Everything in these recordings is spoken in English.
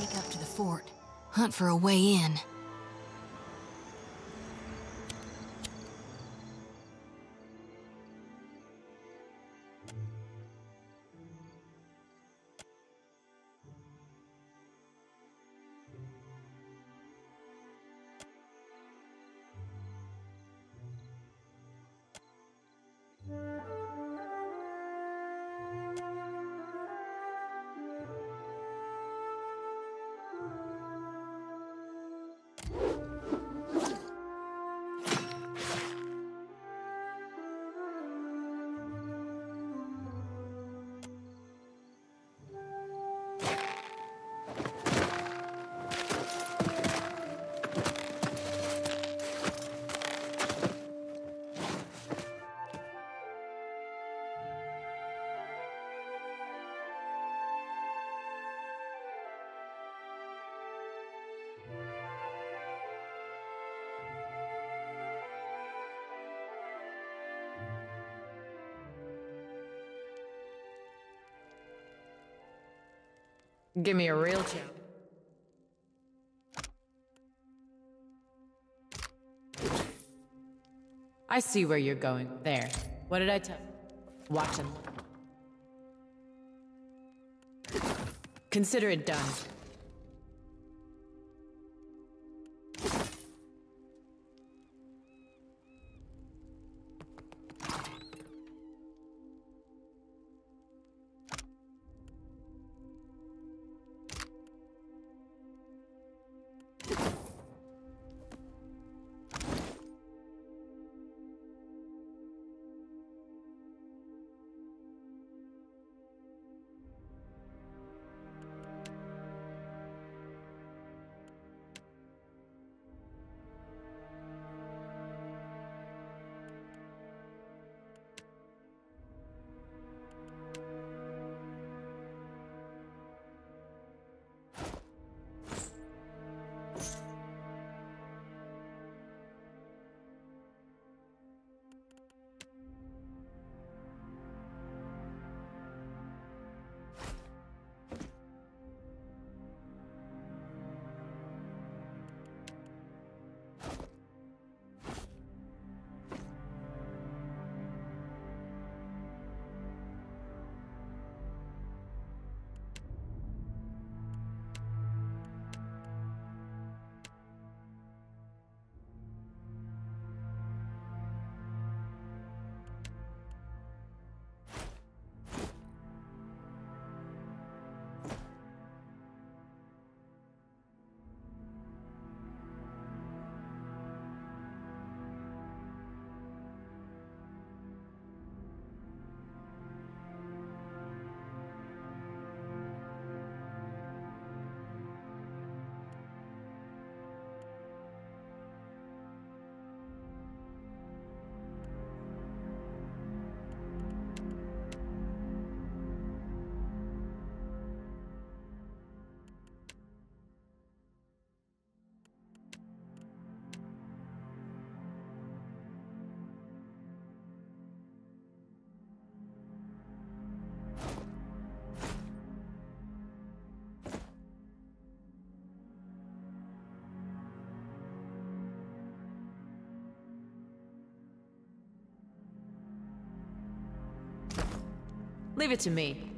Sneak up to the fort. Hunt for a way in. Give me a real chance. I see where you're going. There. What did I tell you? Watch and look. Consider it done. Leave it to me.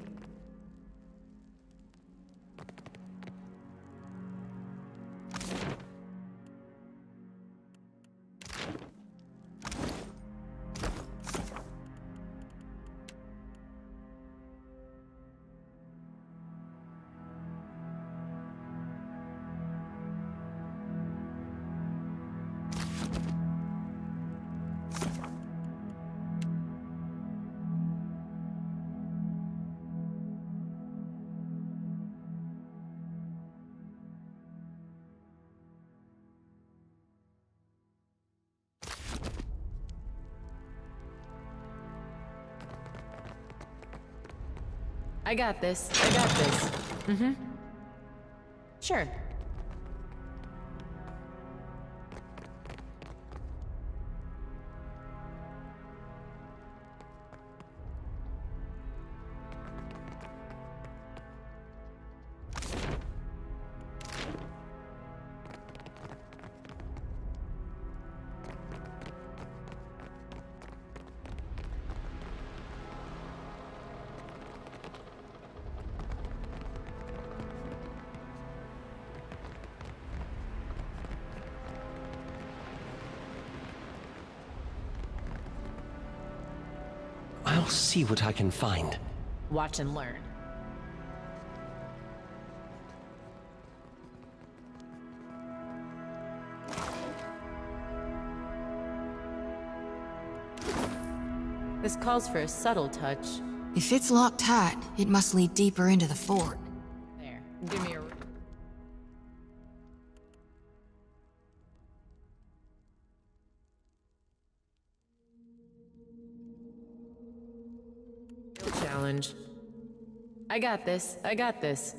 I got this. I got this. Mm-hmm. Sure. I'll see what I can find. Watch and learn. This calls for a subtle touch. If it's locked tight, it must lead deeper into the fort. There. Give me a... challenge. I got this. I got this.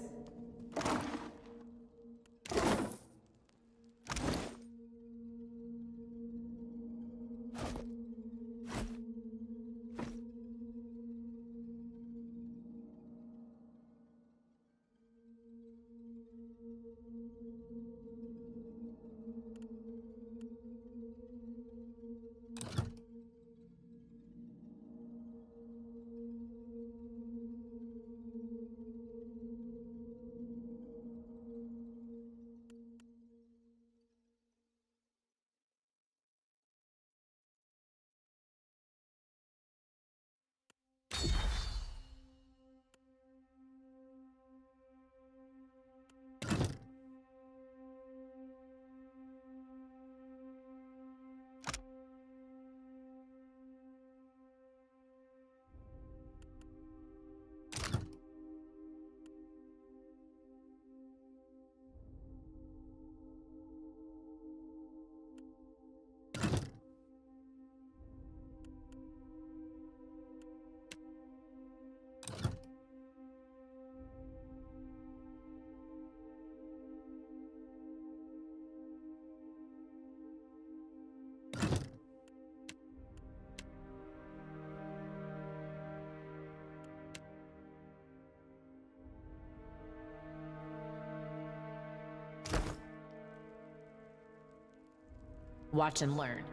Watch and learn.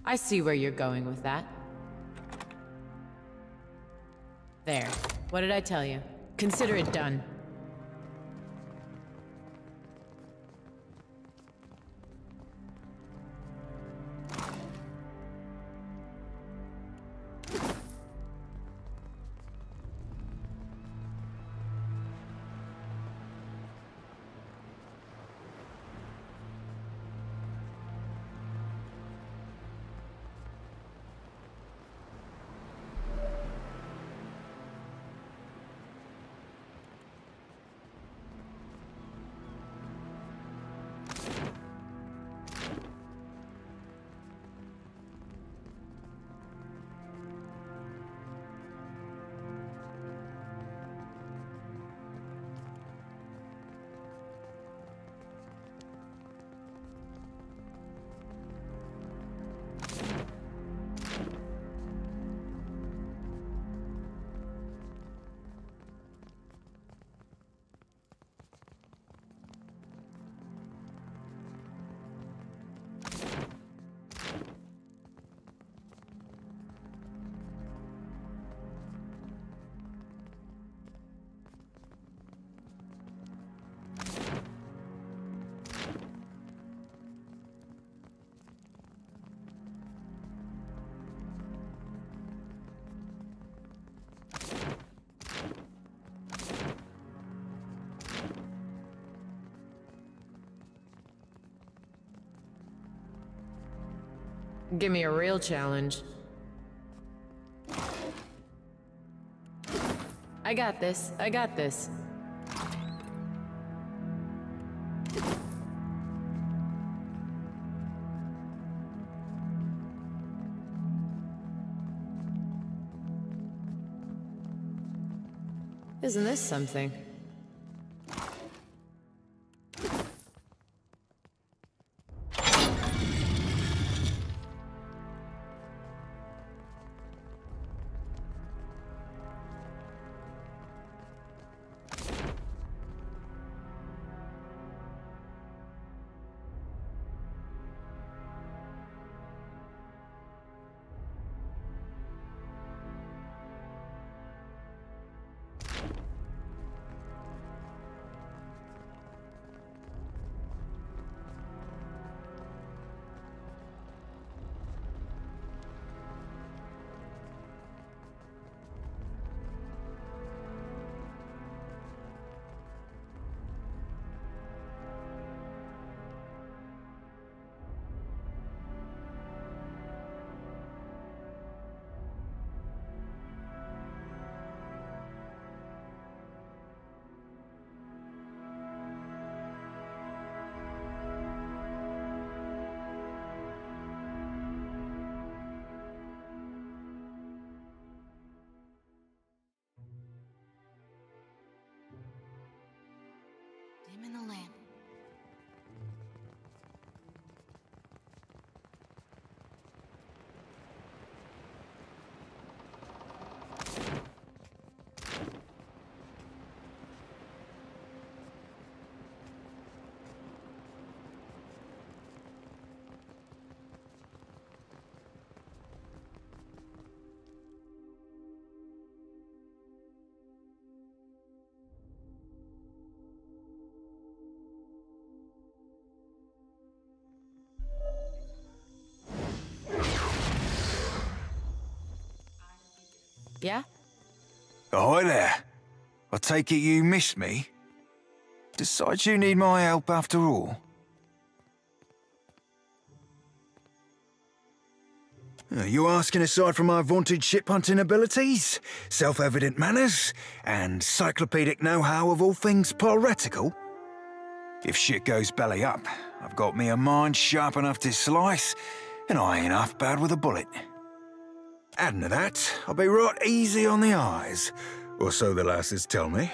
I see where you're going with that. There. What did I tell you? Consider it done. Give me a real challenge. I got this. I got this. Isn't this something? Dim in the lamp. Yeah? Ahoy there. I take it you missed me? Decide you need my help after all? Are you asking aside from my vaunted ship-hunting abilities, self-evident manners, and cyclopedic know-how of all things piratical? If shit goes belly up, I've got me a mind sharp enough to slice, and I ain't half bad with a bullet. Adding to that, I'll be right easy on the eyes, or so the lasses tell me.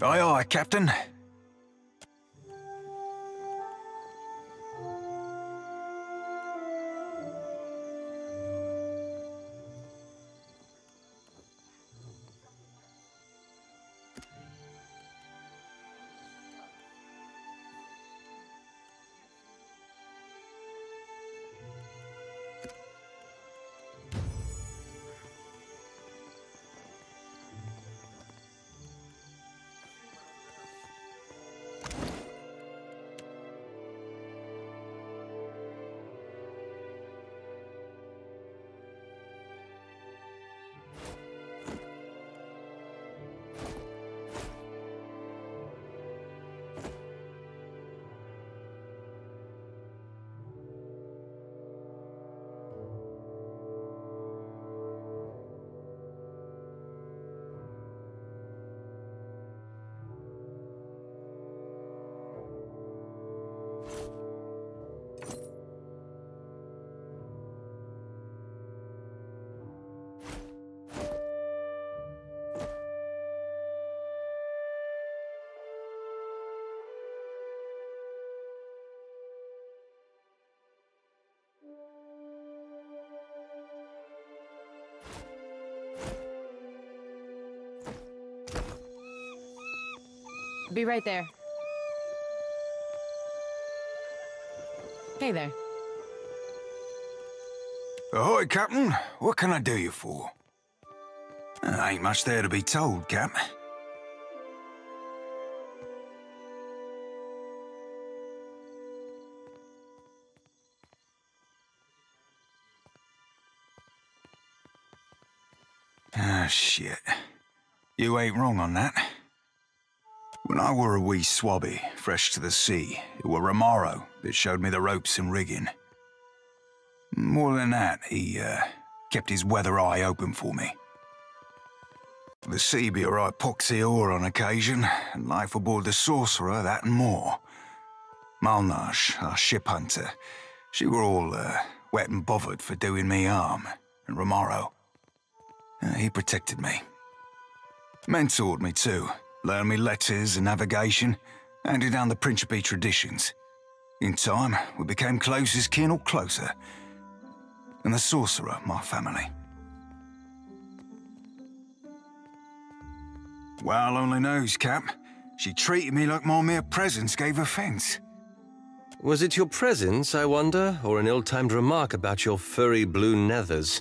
Aye, aye, Captain. Be right there. Hey there. Ahoy, Captain. What can I do you for? Ain't much there to be told, Cap. Ah, shit. You ain't wrong on that. When I were a wee swabby, fresh to the sea, it were Romero that showed me the ropes and rigging. More than that, he kept his weather eye open for me. The sea be a right poxy ore on occasion, and life aboard the Sorcerer, that and more. Malnage, our ship hunter, she were all wet and bothered for doing me harm, and Romero. He protected me. Mentored me too, learned me letters and navigation, handed down the Principe traditions. In time, we became close as kin or closer. And the Sorcerer, my family. Well, only knows, Cap. She treated me like my mere presence gave offense. Was it your presence, I wonder, or an ill-timed remark about your furry blue nethers?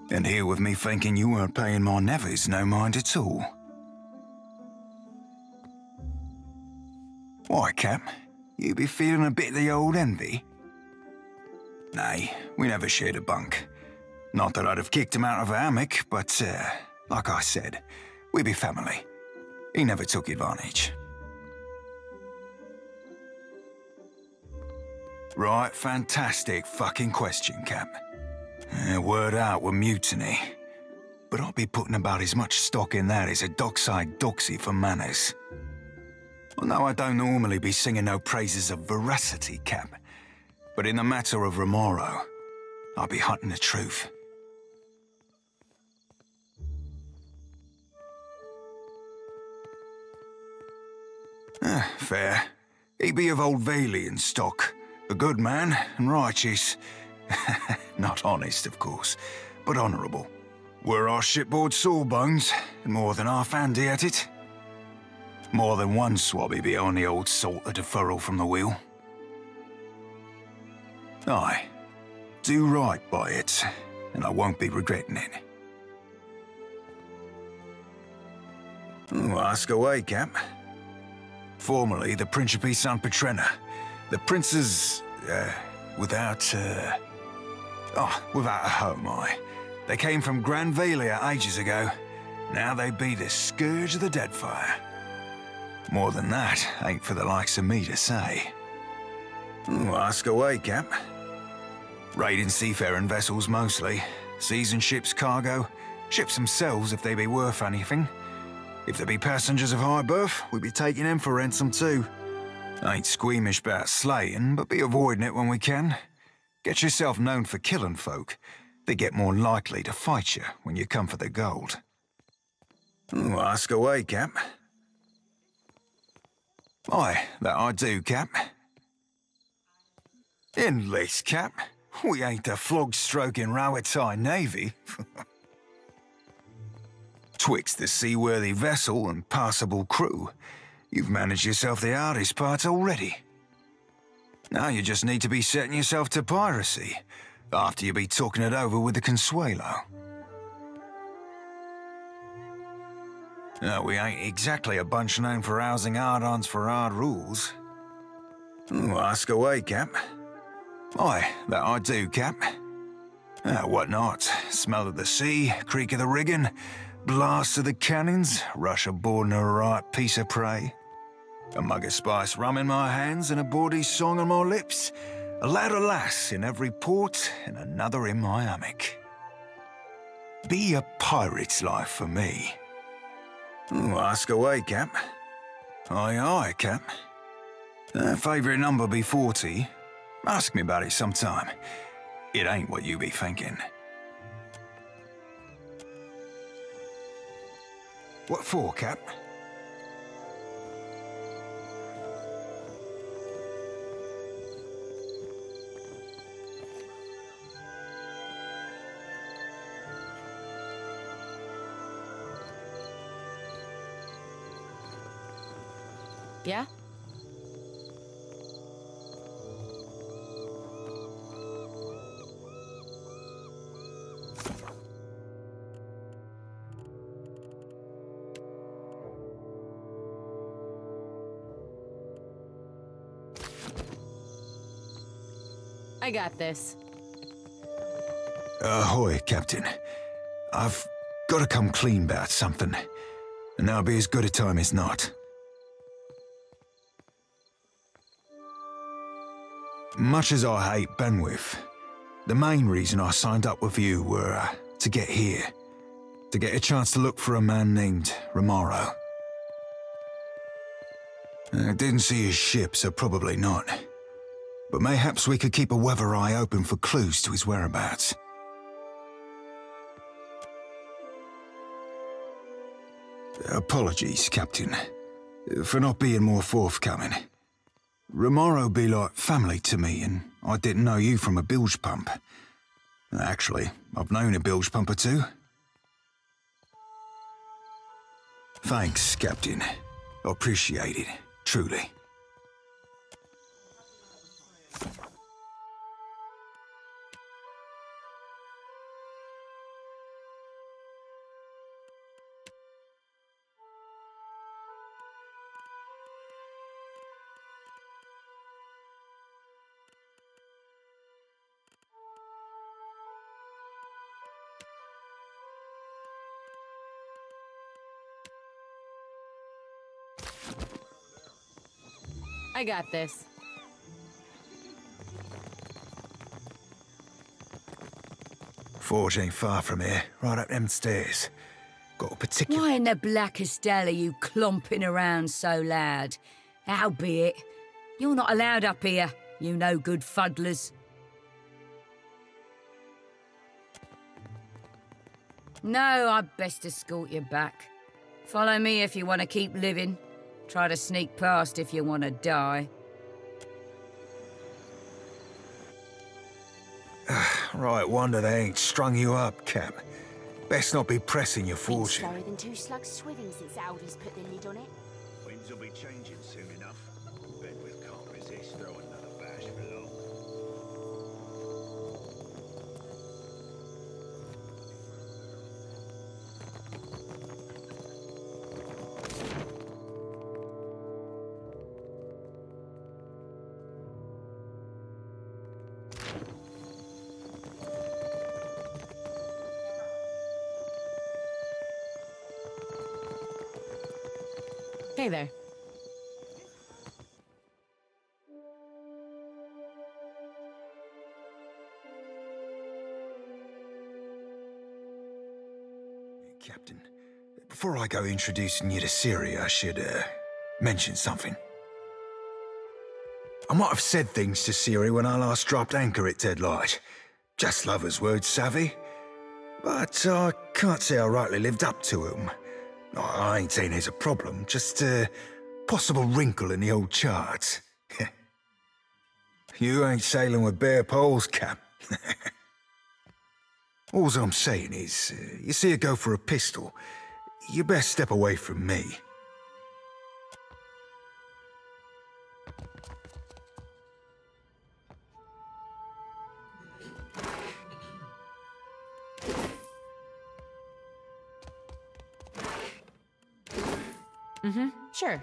And here with me thinking you weren't paying my nethers no mind at all. Why, Cap? You be feeling a bit of the old envy? Nay, we never shared a bunk. Not that I'd have kicked him out of a hammock, but, like I said, we be family. He never took advantage. Right, fantastic fucking question, Cap. Word out with mutiny. But I'll be putting about as much stock in that as a dockside doxy for manners. Well, no, I don't normally be singing no praises of veracity, Cap. But in the matter of Romero, I'll be hunting the truth. Fair. He be of old Valian stock. A good man and righteous. Not honest, of course, but honourable. Were our shipboard sawbones, and more than half handy at it. More than one swabby be on the old salt of deferral from the wheel. Aye, do right by it, and I won't be regretting it. Ask away, Cap. Formerly the Principe San Petrena. The princes, without a home, They came from Grand Valia ages ago. Now they be the scourge of the Deadfire. More than that, ain't for the likes of me to say. Ask away, Cap. Raiding seafaring vessels mostly. Seasoned ships cargo. Ships themselves if they be worth anything. If there be passengers of high birth, we be taking them for ransom too. Ain't squeamish about slaying, but be avoiding it when we can. Get yourself known for killing folk. They get more likely to fight you when you come for the gold. Ask away, Cap. Aye, that I do, Cap. In least, Cap. We ain't the flog-stroking Rowatai Navy. Twixt the seaworthy vessel and passable crew, you've managed yourself the hardest part already. Now you just need to be setting yourself to piracy, after you be talking it over with the Consuelo. No, we ain't exactly a bunch known for housing hard-ons for hard rules. Ask away, Cap. Aye, that I do, Cap. What not? Smell of the sea, creak of the rigging, blast of the cannons, rush aboard and a right piece of prey. A mug of spice rum in my hands and a bawdy song on my lips. A lad or lass in every port and another in my hammock. Be a pirate's life for me. Ask away, Cap. Aye, aye, Cap. Favourite number be 40. Ask me about it sometime. It ain't what you be thinking. What for, Cap? Yeah? I got this. Ahoy, Captain. I've got to come clean about something. and that'll be as good a time as not. Much as I hate bandwidth, the main reason I signed up with you were to get here. To get a chance to look for a man named Romero. I didn't see his ship, so probably not. But mayhaps we could keep a weather eye open for clues to his whereabouts. Apologies, Captain, for not being more forthcoming. Romero be like family to me, and I didn't know you from a bilge pump. Actually, I've known a bilge pump or two. Thanks, Captain. I appreciate it, truly. I got this. Forge ain't far from here, right up them stairs. Got a particular... Why in the blackest hell are you clomping around so loud? Howbeit, you're not allowed up here, you no good fuddlers. No, I'd best escort you back. Follow me if you want to keep living. Try to sneak past if you want to die. Right, wonder they ain't strung you up, Cap. Best not be pressing your Been fortune. slower than two slugs swimming since Aldi's put the lid on it. Winds will be changing soon enough. Bedwith can't resist throwing another bash below. Hey there. Captain, before I go introducing you to Siri, I should, mention something. I might have said things to Siri when I last dropped anchor at Deadlight. Just lovers' words, savvy. But I can't say I rightly lived up to 'em. I ain't saying there's a problem, just a possible wrinkle in the old charts. You ain't sailing with bare poles, Cap. All I'm saying is, you see her go for a pistol, you best step away from me. Sure.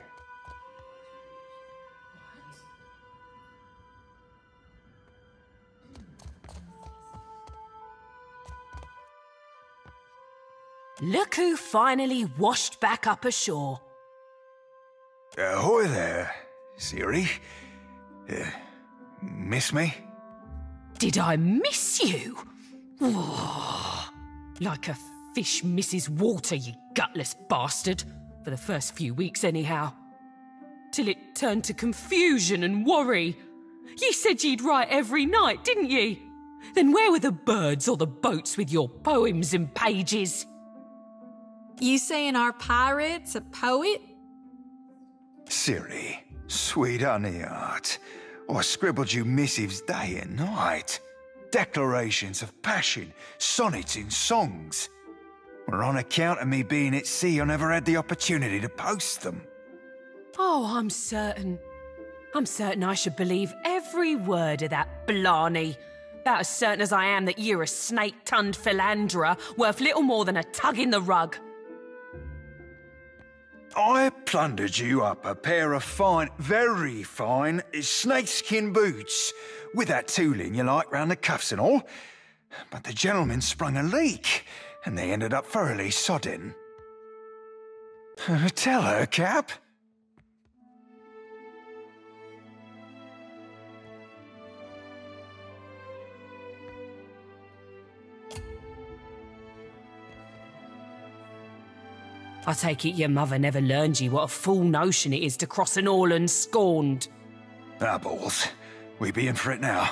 Look who finally washed back up ashore. Ahoy there, Siri. Miss me? Did I miss you? Oh, like a fish misses water, you gutless bastard. For the first few weeks, anyhow. Till it turned to confusion and worry. Ye said ye'd write every night, didn't ye? Then where were the birds or the boats with your poems and pages? You saying our pirate's a poet? Siri, sweet honey heart. I scribbled you missives day and night. Declarations of passion, sonnets and songs. Well, on account of me being at sea, I never had the opportunity to post them. Oh, I'm certain I should believe every word of that blarney. About as certain as I am that you're a snake-tongued philanderer worth little more than a tug in the rug. I plundered you up a pair of fine, very fine, snakeskin boots, with that tooling you like round the cuffs and all. But the gentleman sprung a leak, and they ended up thoroughly sodden. Tell her, Cap. I take it your mother never learned you what a fool notion it is to cross an all unscorned. Ah, balls. We be in for it now.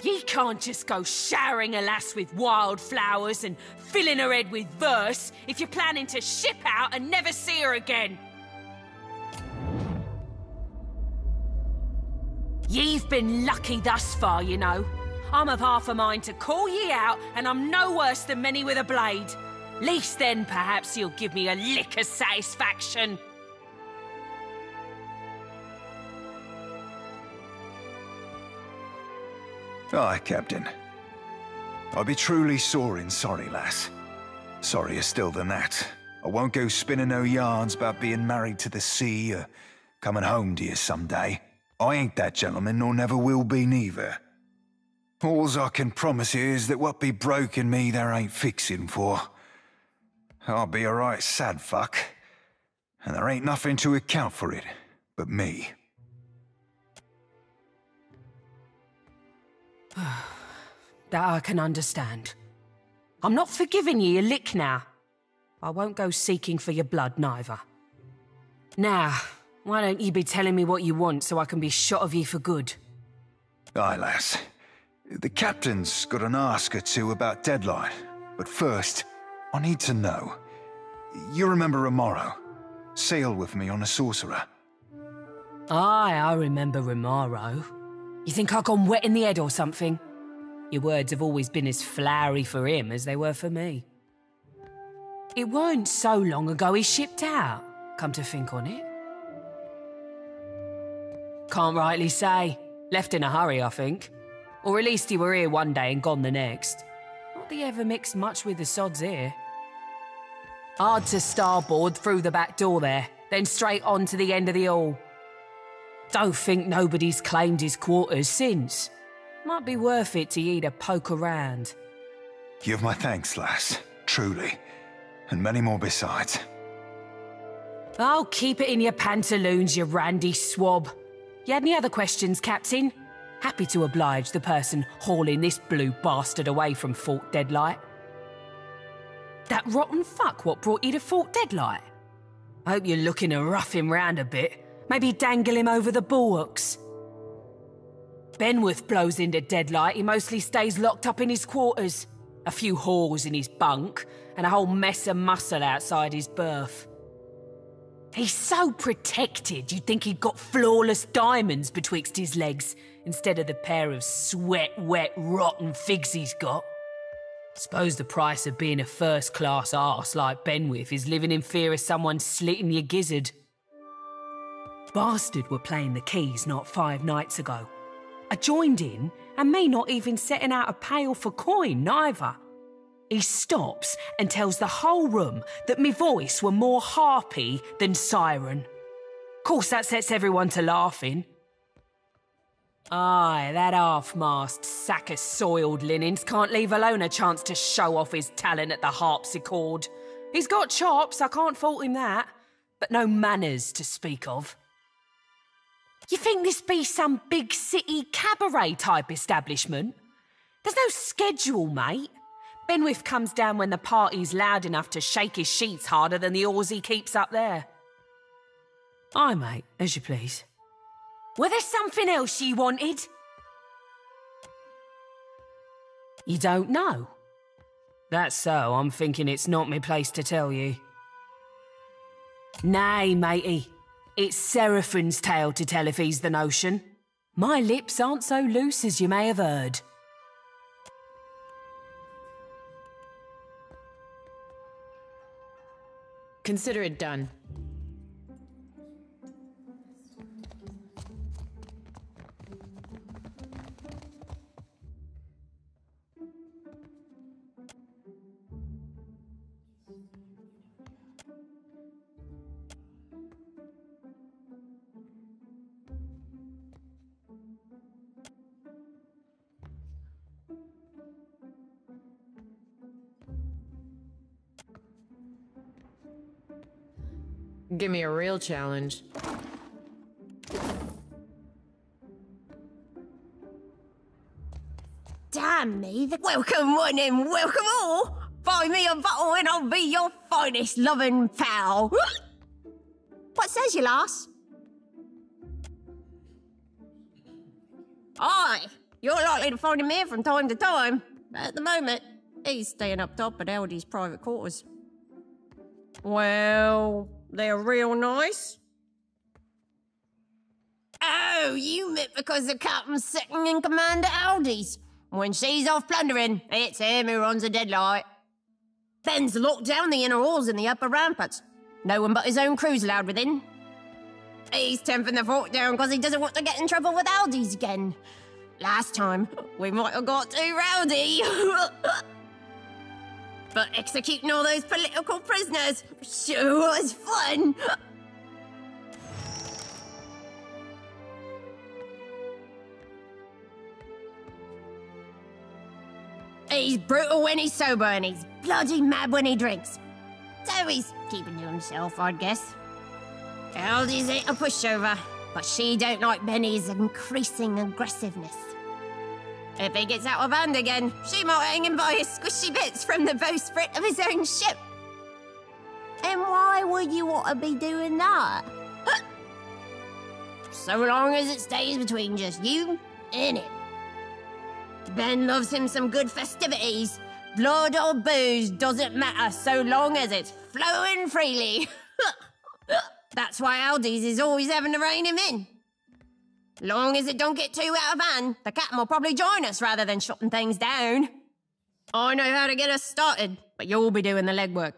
Ye can't just go showering a lass with wildflowers and filling her head with verse if you're planning to ship out and never see her again. Ye've been lucky thus far, you know. I'm of half a mind to call ye out, and I'm no worse than many with a blade. Least then, perhaps you'll give me a lick of satisfaction. Aye, Captain. I be truly sore and sorry, lass. Sorrier still than that. I won't go spinning no yarns about being married to the sea or coming home to you someday. I ain't that gentleman, nor never will be neither. Alls I can promise you is that what be broke in me there ain't fixing for. I'll be a right sad fuck, and there ain't nothing to account for it but me. That I can understand. I'm not forgiving ye a lick now. I won't go seeking for your blood neither. Now, why don't ye be telling me what you want so I can be shot of ye for good? Aye, lass. The captain's got an ask or two about Deadlight, but first, I need to know. You remember Romero? Sailed with me on a sorcerer. Aye, I remember Romero. You think I've gone wet in the head or something? Your words have always been as flowery for him as they were for me. It weren't so long ago he shipped out, come to think on it. Can't rightly say. Left in a hurry, I think. Or at least he were here one day and gone the next. Not that he ever mixed much with the sods here. Hard to starboard through the back door there, then straight on to the end of the hall. Don't think nobody's claimed his quarters since. Might be worth it to ye to poke around. Give my thanks, lass. Truly. And many more besides. Oh, keep it in your pantaloons, you randy swab. You had any other questions, Captain? Happy to oblige the person hauling this blue bastard away from Fort Deadlight. That rotten fuck what brought you to Fort Deadlight? I hope you're looking to rough him round a bit. Maybe dangle him over the bulwarks. Benworth blows into Deadlight, he mostly stays locked up in his quarters. A few whores in his bunk, and a whole mess of muscle outside his berth. He's so protected you'd think he'd got flawless diamonds betwixt his legs, instead of the pair of sweat-wet, rotten figs he's got. Suppose the price of being a first-class arse like Benworth is living in fear of someone slitting your gizzard. Bastard were playing the keys not 5 nights ago. I joined in, and me not even setting out a pail for coin, neither. He stops and tells the whole room that me voice were more harpy than siren. Course that sets everyone to laughing. Aye, that half-mast sack of soiled linens can't leave alone a chance to show off his talent at the harpsichord. He's got chops, I can't fault him that, but no manners to speak of. You think this be some big city cabaret type establishment? There's no schedule, mate. Benworth comes down when the party's loud enough to shake his sheets harder than the oars he keeps up there. Aye, mate, as you please. Were there something else ye wanted? You don't know? That's so, I'm thinking it's not my place to tell you. Nay, matey. It's Seraphine's tale to tell if he's the notion. My lips aren't so loose as you may have heard. Consider it done. Give me a real challenge. Damn me, welcome one and welcome all! Buy me a bottle and I'll be your finest loving pal. What says you, lass? Aye, you're likely to find him here from time to time. But at the moment, he's staying up top at Aldi's private quarters. Well, they're real nice. Oh, you meant because the captain's second in command at Aldi's. When she's off plundering, it's him who runs the Deadlight. Ben's locked down the inner halls in the upper ramparts. No one but his own crew's allowed within. He's temping the fort down because he doesn't want to get in trouble with Aldi's again. Last time, we might have got too rowdy. But executing all those political prisoners sure was fun. He's brutal when he's sober and he's bloody mad when he drinks. So he's keeping to himself, I'd guess. Aldi's ain't a pushover, but she don't like Benny's increasing aggressiveness. If he gets out of hand again, she might hang him by his squishy bits from the bowsprit of his own ship. And why would you want to be doing that? So long as it stays between just you and him. Ben loves him some good festivities. Blood or booze doesn't matter so long as it's flowing freely. That's why Aldi's is always having to rein him in. Long as it don't get too out of hand, the captain will probably join us rather than shutting things down. I know how to get us started, but you'll be doing the legwork.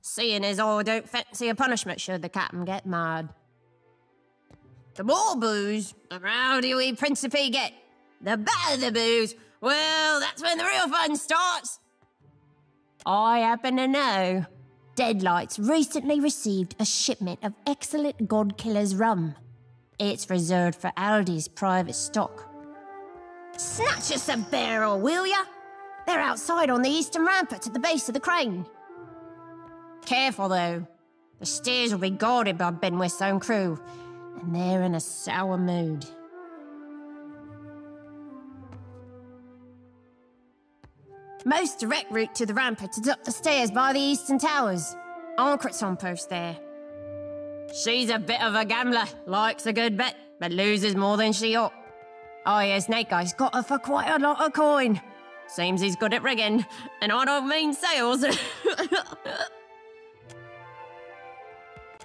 Seeing as I don't fancy a punishment should the captain get mad. The more booze, the rowdier we Principe get. The better the booze, well, that's when the real fun starts. I happen to know Deadlight's recently received a shipment of excellent God-Killer's rum. It's reserved for Aldi's private stock. Snatch us a barrel, will ya? They're outside on the eastern rampart at the base of the crane. Careful, though. The stairs will be guarded by Benwith's own crew, and they're in a sour mood. Most direct route to the rampart is up the stairs by the eastern towers. Ancret's on post there. She's a bit of a gambler, likes a good bet, but loses more than she ought. Oh yeah, Snake Eye's got her for quite a lot of coin. Seems he's good at rigging, and I don't mean sales.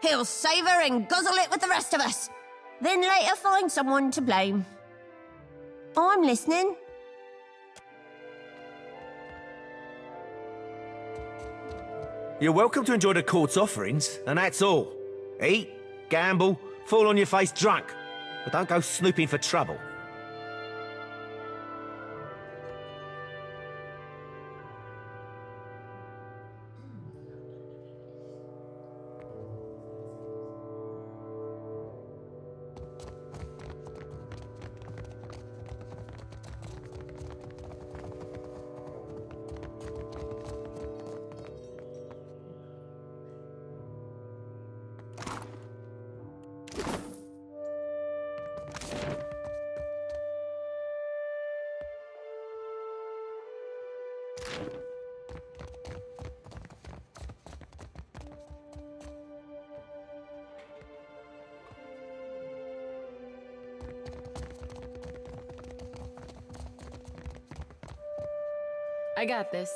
He'll save her and guzzle it with the rest of us. Then later find someone to blame. I'm listening. You're welcome to enjoy the court's offerings, and that's all. Eat, gamble, fall on your face drunk, but don't go snooping for trouble. I got this.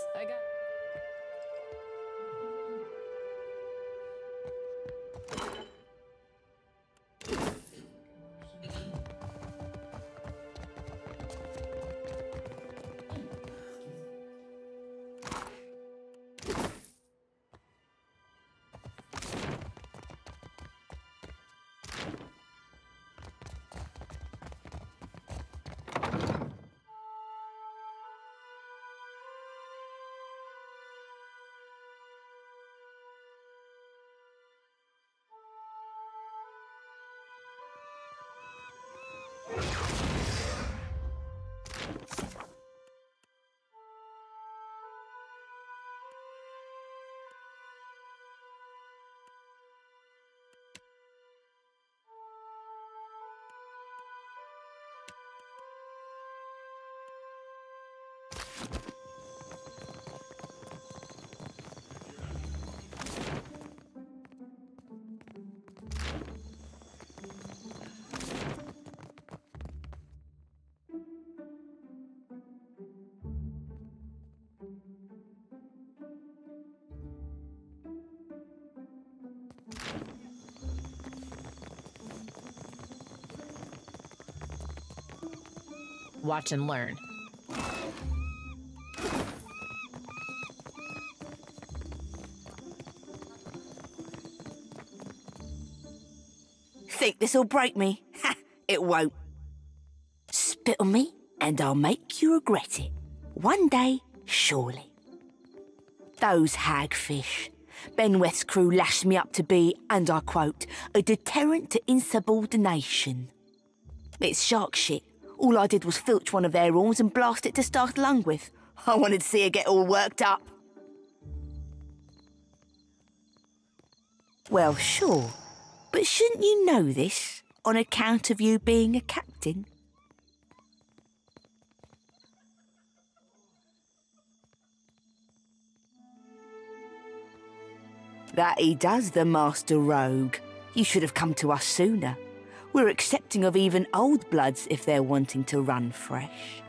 Watch and learn. Think this'll break me? Ha! It won't. Spit on me, and I'll make you regret it. One day, surely. Those hagfish. Benweth's crew lashed me up to be, and I quote, a deterrent to insubordination. It's shark shit. All I did was filch one of their horns and blast it to start lung with. I wanted to see her get all worked up. Well, sure. But shouldn't you know this, on account of you being a captain? That he does, the master rogue. You should have come to us sooner. We're accepting of even old bloods if they're wanting to run fresh.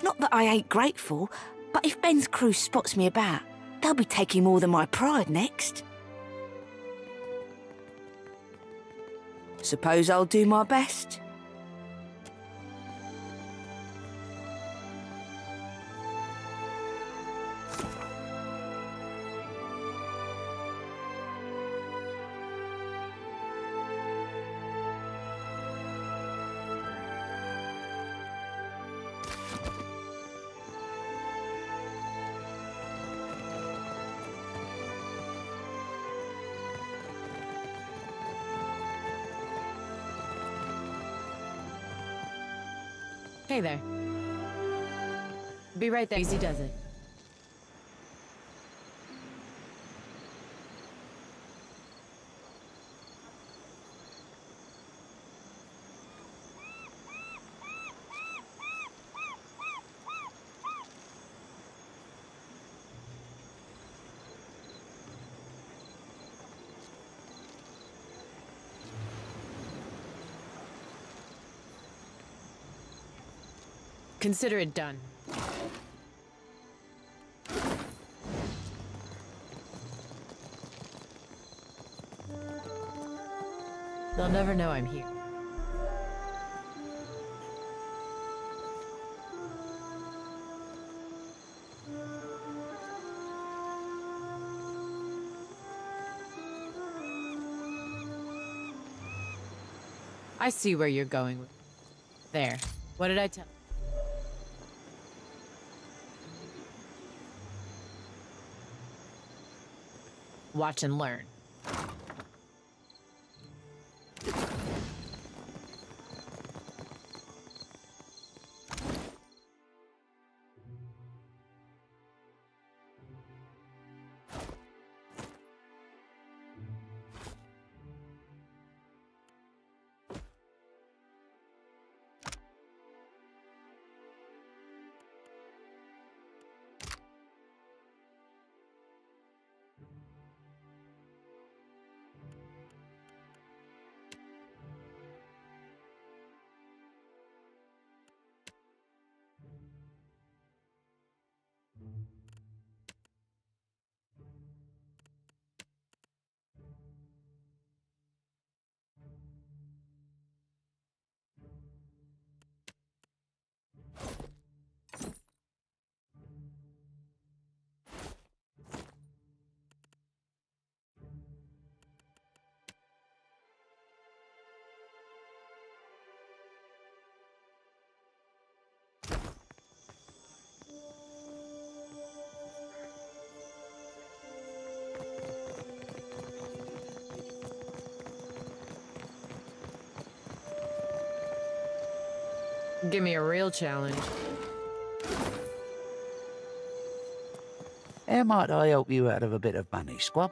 Not that I ain't grateful, but if Ben's crew spots me about, they'll be taking more than my pride next. Suppose I'll do my best. Hey there. Be right there. Easy does it. Consider it done. They'll never know I'm here. I see where you're going with. There. What did I tell you? Watch and learn. Give me a real challenge. How might I help you out of a bit of money, squab?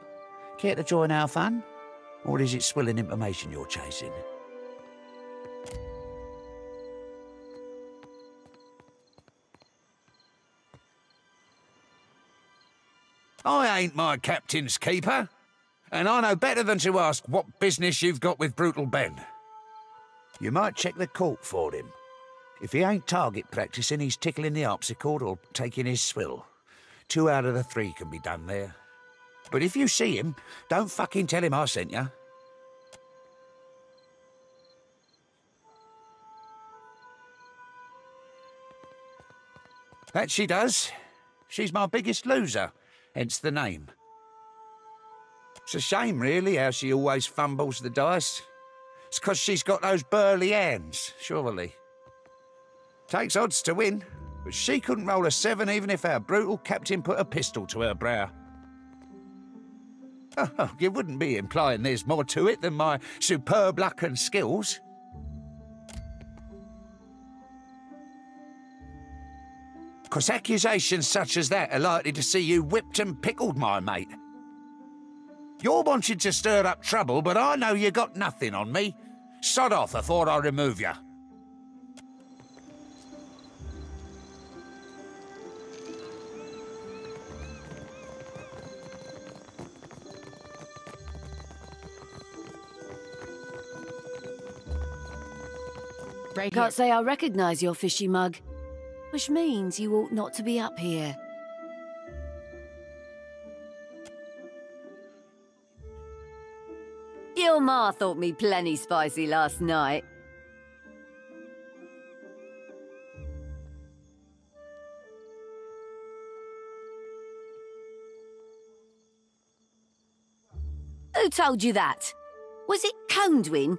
Care to join our fun? Or is it swilling information you're chasing? I ain't my captain's keeper, and I know better than to ask what business you've got with Brutal Ben. You might check the court for him. If he ain't target practicing, he's tickling the harpsichord or taking his swill. 2 out of the 3 can be done there. But if you see him, don't fucking tell him I sent you. That she does. She's my biggest loser, hence the name. It's a shame, really, how she always fumbles the dice. It's 'cause she's got those burly hands, surely. Takes odds to win, but she couldn't roll a 7 even if our brutal captain put a pistol to her brow. Oh, you wouldn't be implying there's more to it than my superb luck and skills? 'Cause accusations such as that are likely to see you whipped and pickled, my mate. You're wanting to stir up trouble, but I know you got nothing on me. Sod off before I remove you. Right Can't here. say I recognise your fishy mug, which means you ought not to be up here. Your ma thought me plenty spicy last night. Who told you that? Was it Condwin?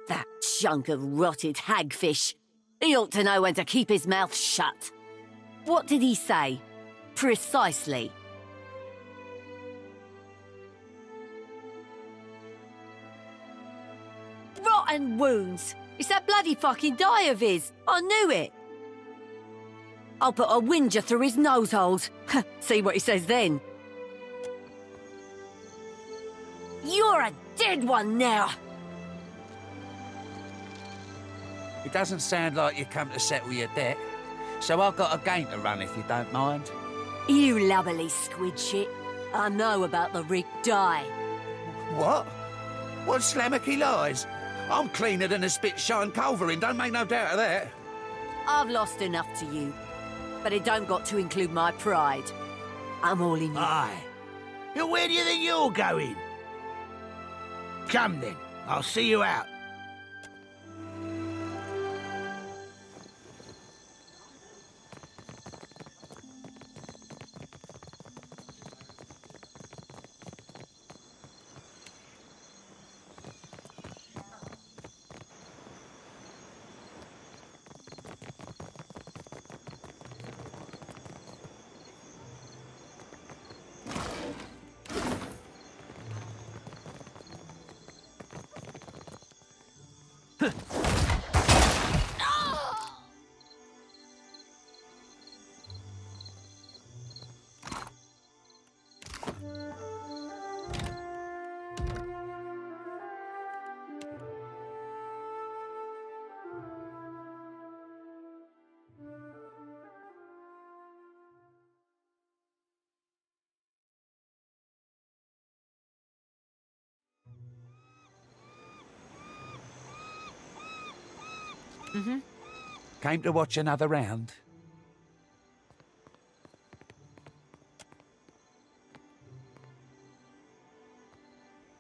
That chunk of rotted hagfish. He ought to know when to keep his mouth shut. What did he say? Precisely. Rotten wounds. It's that bloody fucking die of his. I knew it. I'll put a whinger through his nose holes. See what he says then. You're a dead one now. It doesn't sound like you come to settle your debt, so I've got a game to run if you don't mind. You lubberly squid shit. I know about the rigged die. What? What slammocky lies? I'm cleaner than a spit-shine culverin, don't make no doubt of that. I've lost enough to you, but it don't got to include my pride. I'm all in you. Aye. Now where do you think you're going? Come then, I'll see you out. Came to watch another round?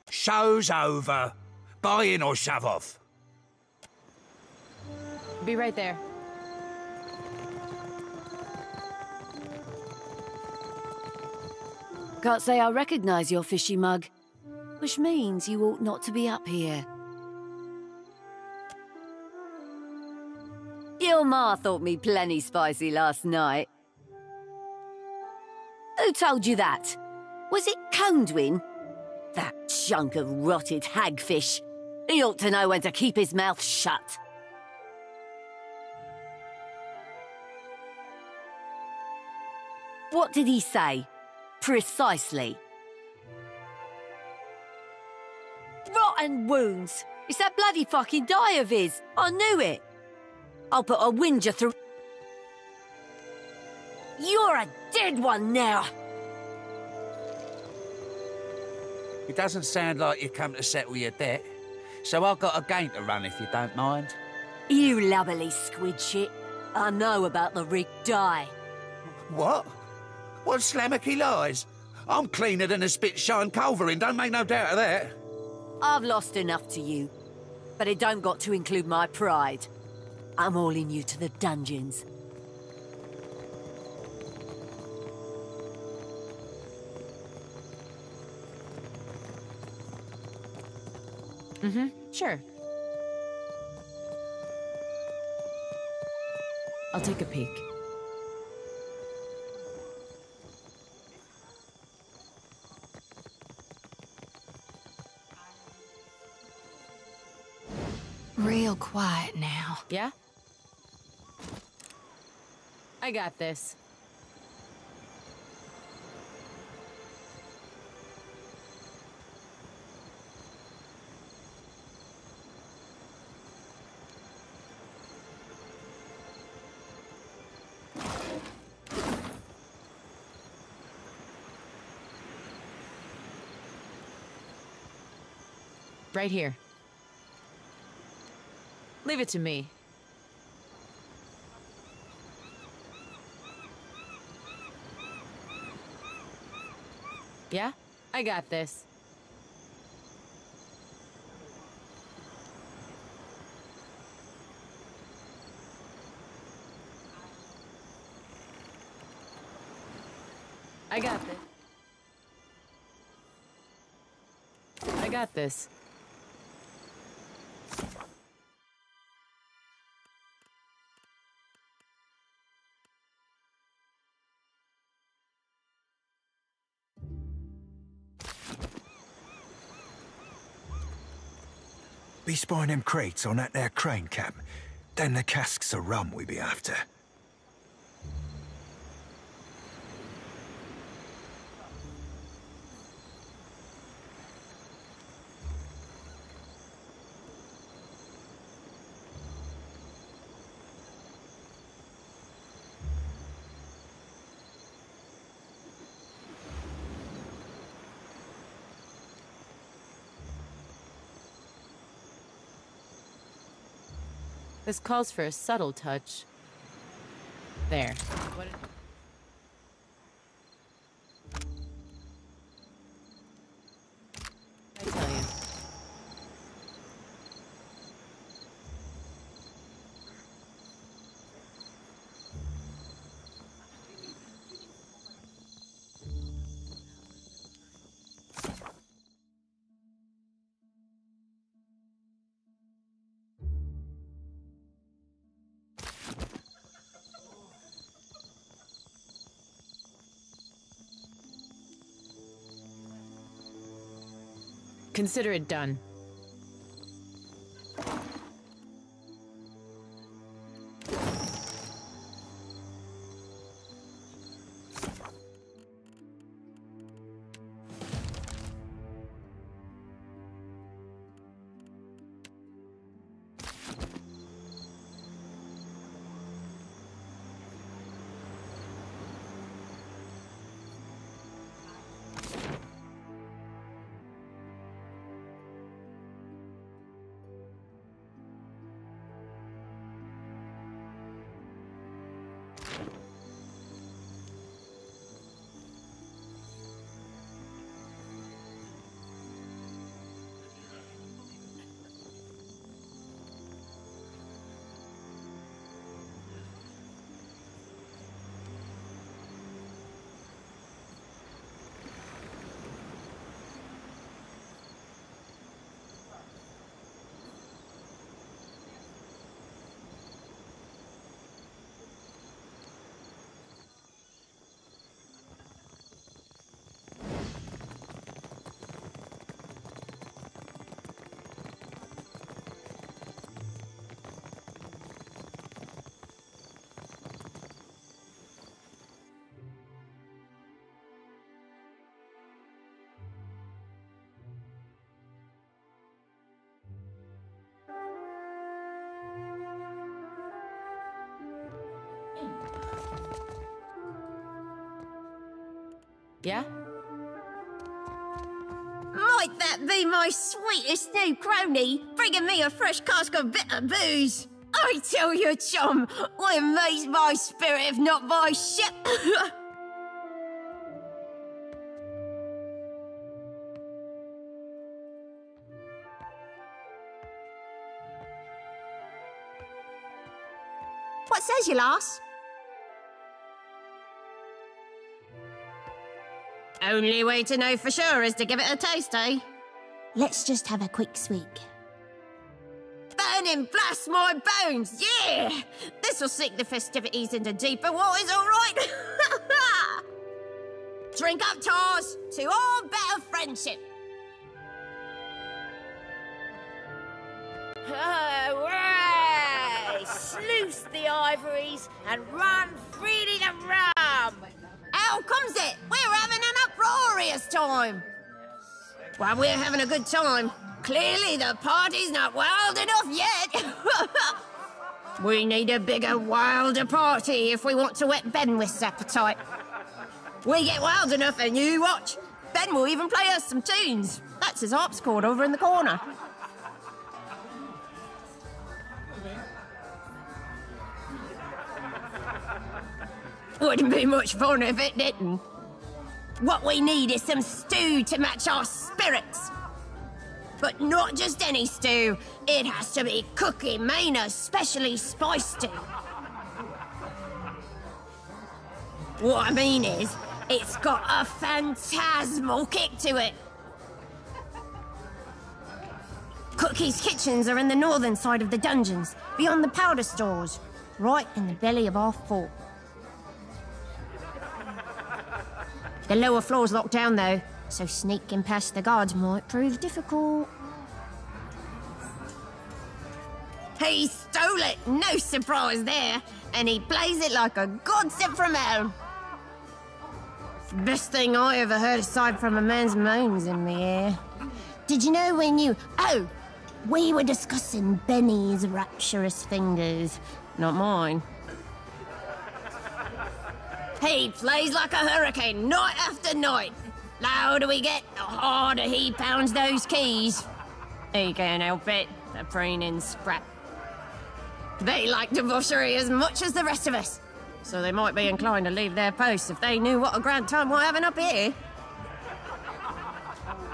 Show's over. Buy in or shove off. Be right there. Can't say I recognise your fishy mug, which means you ought not to be up here. Your ma thought me plenty spicy last night. Who told you that? Was it Condwin? That chunk of rotted hagfish. He ought to know when to keep his mouth shut. What did he say? Precisely. Rotten wounds. It's that bloody fucking die of his. I knew it. I'll put a whinger through... You're a dead one now. It doesn't sound like you come to settle your debt, so I've got a game to run if you don't mind. You lubberly squid shit. I know about the rigged die. What? What slammocky lies? I'm cleaner than a spit-shine culverin, don't make no doubt of that. I've lost enough to you, but it don't got to include my pride. I'm all in you to the dungeons. Sure. I'll take a peek. Real quiet now. Yeah? I got this. Right here. Leave it to me. Yeah? I got this. I got this. I got this. Be spying them crates on that there crane cap. Then the casks of rum we be after. This calls for a subtle touch. There. What did I tell you? Consider it done. Yeah? Might that be my sweetest new crony, bringing me a fresh cask of bitter booze? I tell you, chum, what amazed my spirit if not my ship? What says you, lass? Only way to know for sure is to give it a taste, eh? Let's just have a quick sweep. Burn and blast my bones, yeah! This'll sink the festivities into deeper waters, all right? Drink up, Tars, to all better friendship. Hooray! Sluice the ivories and run freely to rum! How comes it? We're having an uproarious time. Well, we're having a good time. Clearly the party's not wild enough yet. We need a bigger, wilder party if we want to whet Benwith's appetite. We get wild enough and you watch. Ben will even play us some tunes. That's his harpsichord over in the corner. Wouldn't be much fun if it didn't. What we need is some stew to match our spirits. But not just any stew. It has to be Cookie Manor's specially spiced stew. What I mean is, it's got a phantasmal kick to it. Cookie's kitchens are in the northern side of the dungeons, beyond the powder stores, right in the belly of our fort. The lower floor's locked down, though, so sneaking past the guards might prove difficult. He stole it, no surprise there, and he plays it like a god sent from hell. Best thing I ever heard aside from a man's moans in the air. Did you know when you... Oh, we were discussing Benny's rapturous fingers, not mine. He plays like a hurricane, night after night. Louder we get, the harder he pounds those keys. He can't help it, the preening sprat. They like debauchery as much as the rest of us, so they might be inclined to leave their posts if they knew what a grand time we're having up here.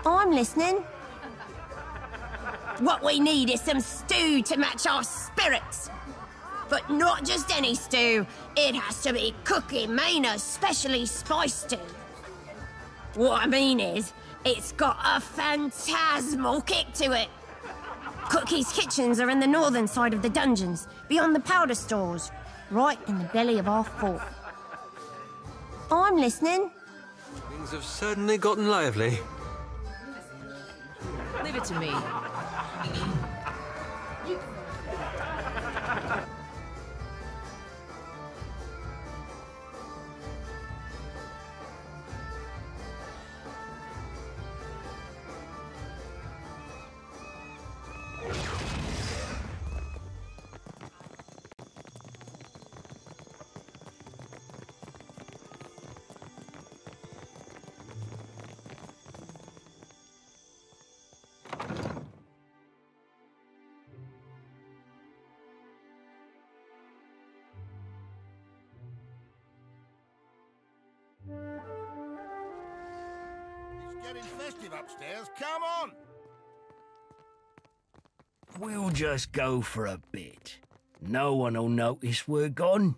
I'm listening. What we need is some stew to match our spirits. But not just any stew. It has to be Cookie Manor's specially spiced stew. What I mean is, it's got a phantasmal kick to it. Cookie's kitchens are in the northern side of the dungeons, beyond the powder stores, right in the belly of our fort. I'm listening. Things have certainly gotten lively. Leave it to me. Getting festive upstairs, come on! We'll just go for a bit. No one'll notice we're gone.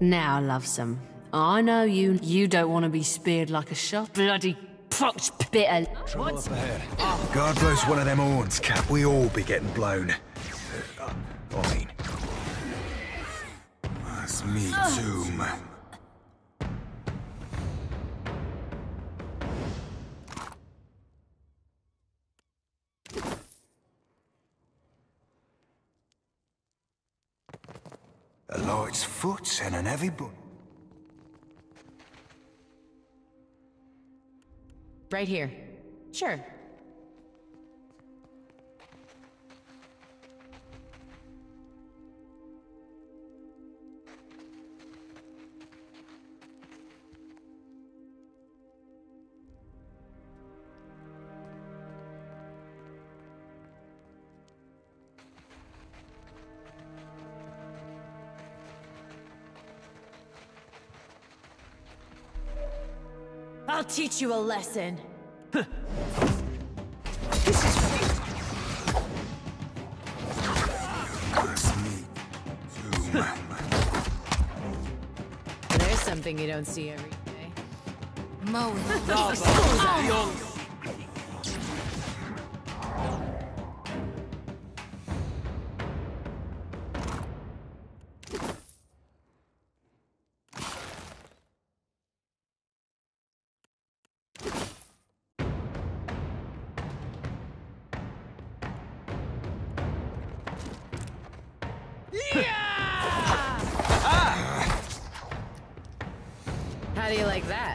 Now, lovesome, I know you don't want to be speared like a shot. Bloody pocked bit of... Trouble up ahead. God blows one of them horns, Cap. We all be getting blown. I mean... That's me too, man. A light's foot and an heavy boot. Right here. Sure. I'll teach you a lesson. There's something you don't see every day. Mowing. How do you like that?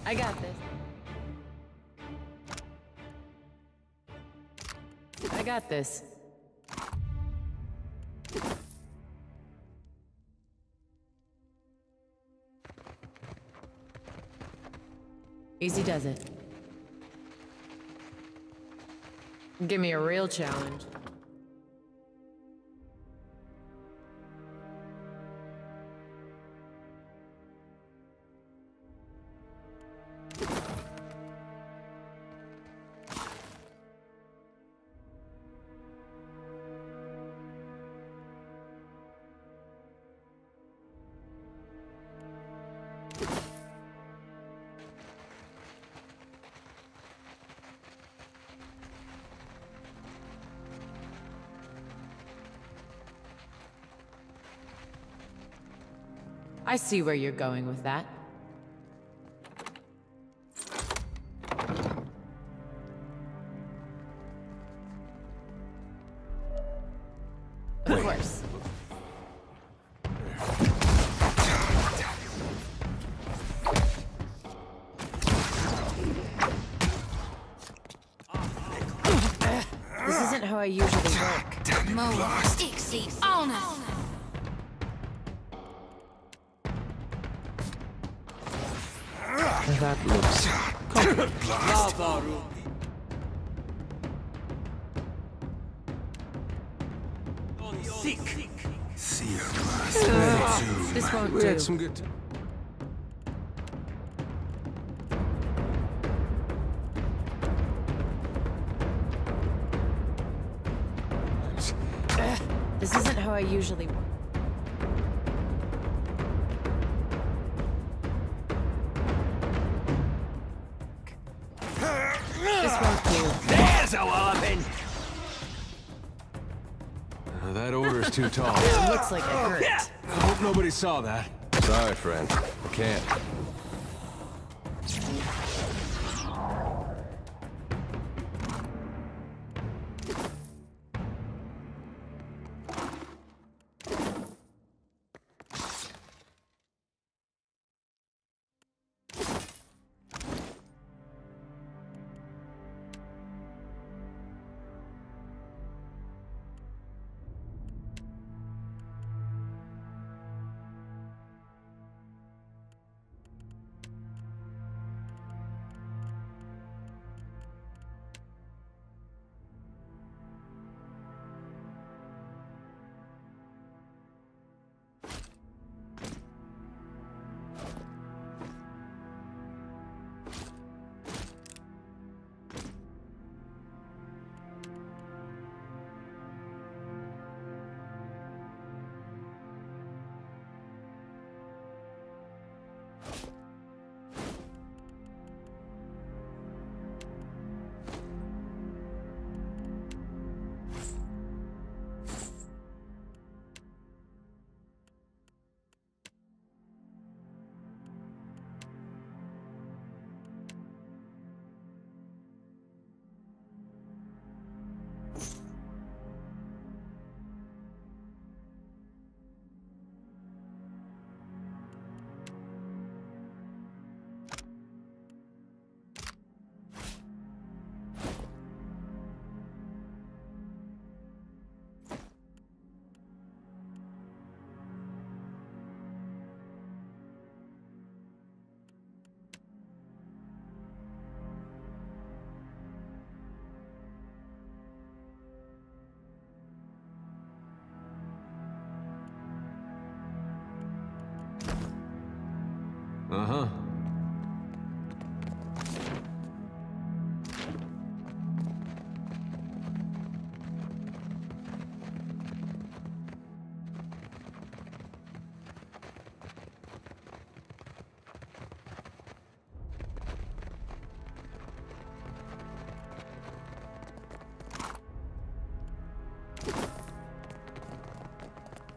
I got this. I got this. Easy does it. Give me a real challenge. I see where you're going with that. Of course. This isn't how I usually work. Mowing. Dixie. On us. That looks This won't We do. had some good. This isn't how I usually work. This won't do. There's a walloping! That order's too tall. It looks like it hurt. I hope nobody saw that. Sorry, friend. I can't. Uh-huh.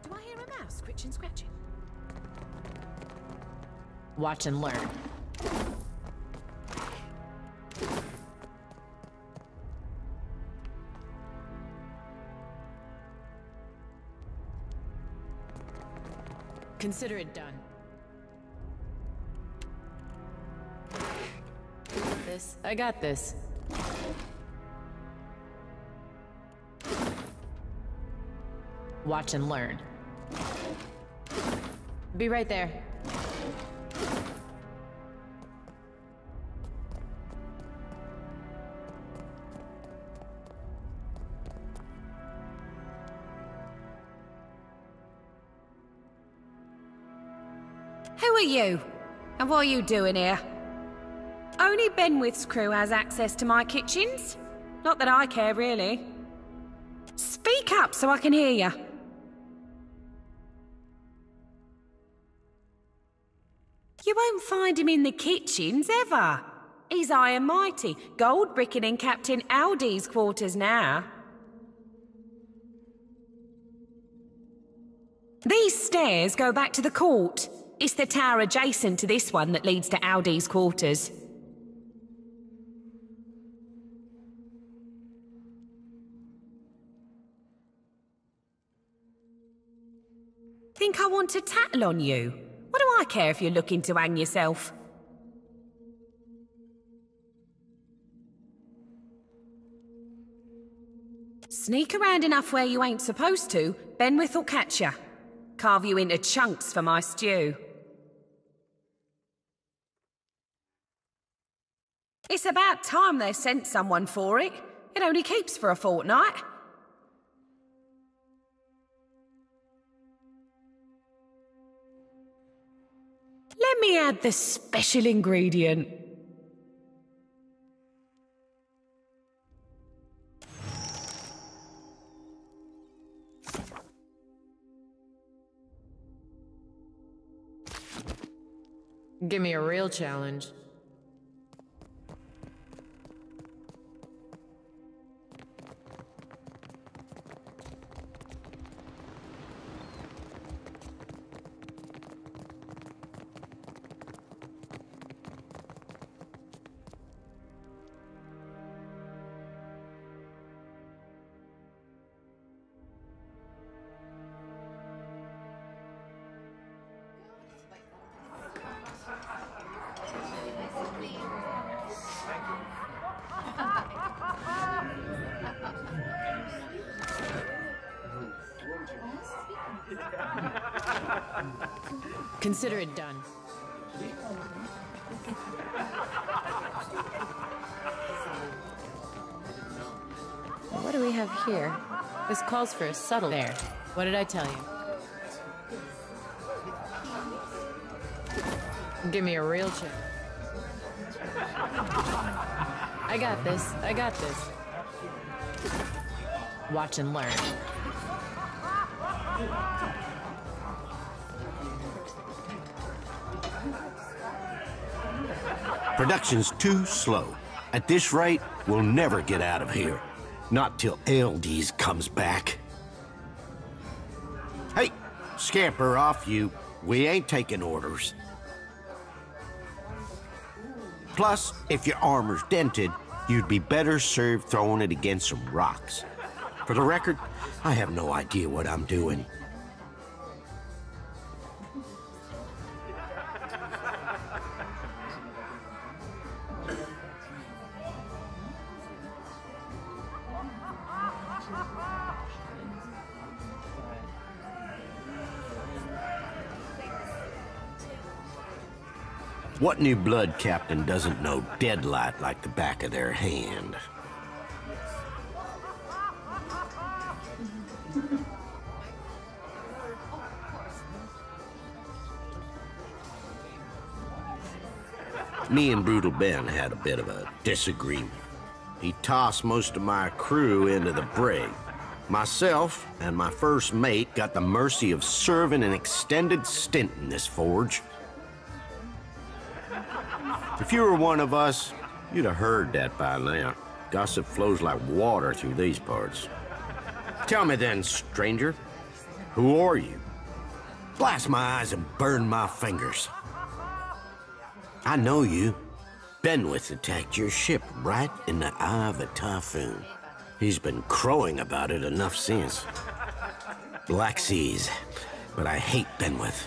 Do I hear a mouse scritching, scratching? Watch and learn. Consider it done. I got this. Watch and learn. Be right there. Who are you? And what are you doing here? Only Benwith's crew has access to my kitchens. Not that I care, really. Speak up so I can hear you. You won't find him in the kitchens, ever. He's high and mighty, gold bricking in Captain Aldi's quarters now. These stairs go back to the court. It's the tower adjacent to this one that leads to Aldi's quarters. Think I want to tattle on you? What do I care if you're looking to hang yourself? Sneak around enough where you ain't supposed to, Benwith will catch you. Carve you into chunks for my stew. It's about time they sent someone for it. It only keeps for a fortnight. Let me add the special ingredient. Give me a real challenge. Consider it done. What do we have here? This calls for a subtle there. What did I tell you? Give me a real chance. I got this. I got this. Watch and learn. Production's too slow. At this rate, we'll never get out of here. Not till Eldies comes back. Hey, scamper off you. We ain't taking orders. Plus, if your armor's dented, you'd be better served throwing it against some rocks. For the record, I have no idea what I'm doing. What new blood captain doesn't know Deadlight like the back of their hand? Me and Brutal Ben had a bit of a disagreement. He tossed most of my crew into the brig. Myself and my first mate got the mercy of serving an extended stint in this forge. If you were one of us, you'd have heard that by now. Gossip flows like water through these parts. Tell me then, stranger, who are you? Blast my eyes and burn my fingers. I know you. Benwith attacked your ship right in the eye of a typhoon. He's been crowing about it enough since. Black seas, but I hate Benwith.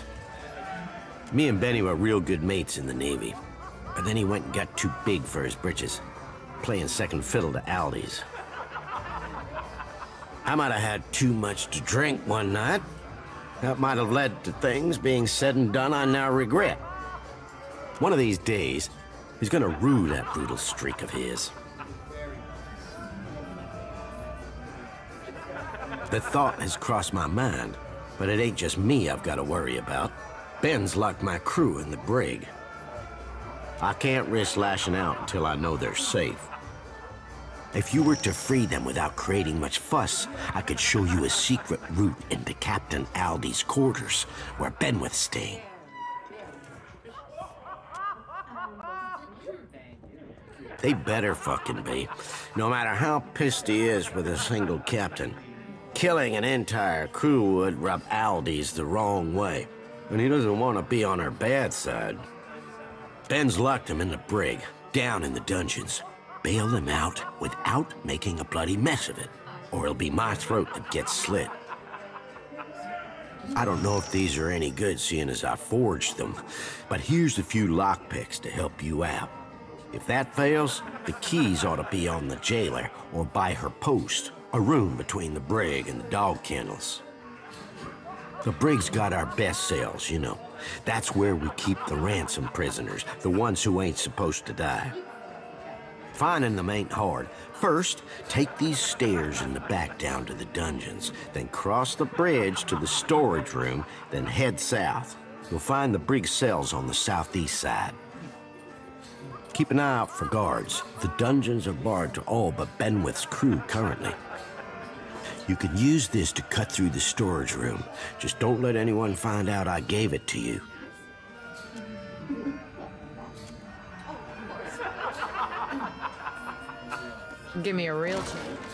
Me and Benny were real good mates in the Navy, but then he went and got too big for his britches, playing second fiddle to Aldi's. I might have had too much to drink one night. That might have led to things being said and done I now regret. One of these days, he's gonna rue that brutal streak of his. The thought has crossed my mind, but it ain't just me I've got to worry about. Ben's locked my crew in the brig. I can't risk lashing out until I know they're safe. If you were to free them without creating much fuss, I could show you a secret route into Captain Aldi's quarters, where Benwith's staying. They better fucking be. No matter how pissed he is with a single captain, killing an entire crew would rub Aldi's the wrong way, and he doesn't want to be on our bad side. Ben's locked him in the brig, down in the dungeons. Bail him out without making a bloody mess of it, or it'll be my throat that gets slit. I don't know if these are any good, seeing as I forged them, but here's a few lockpicks to help you out. If that fails, the keys ought to be on the jailer or by her post, a room between the brig and the dog kennels. The brig's got our best cells, you know. That's where we keep the ransom prisoners, the ones who ain't supposed to die. Finding them ain't hard. First, take these stairs in the back down to the dungeons, then cross the bridge to the storage room, then head south. You'll find the brig cells on the southeast side. Keep an eye out for guards. The dungeons are barred to all but Benwith's crew currently. You can use this to cut through the storage room. Just don't let anyone find out I gave it to you. Give me a real chance.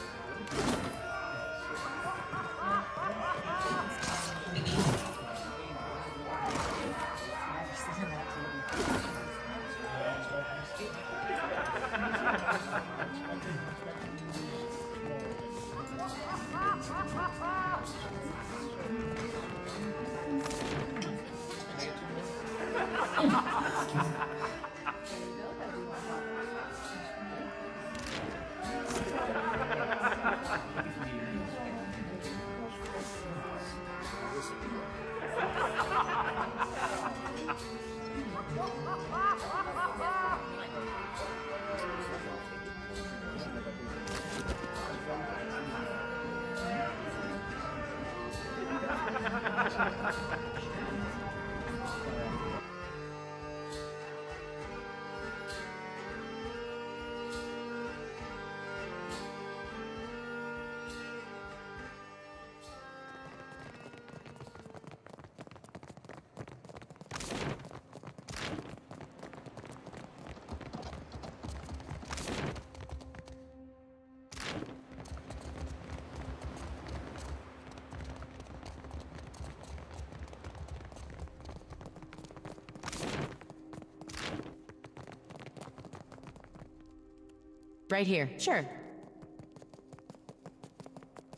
Right here. Sure.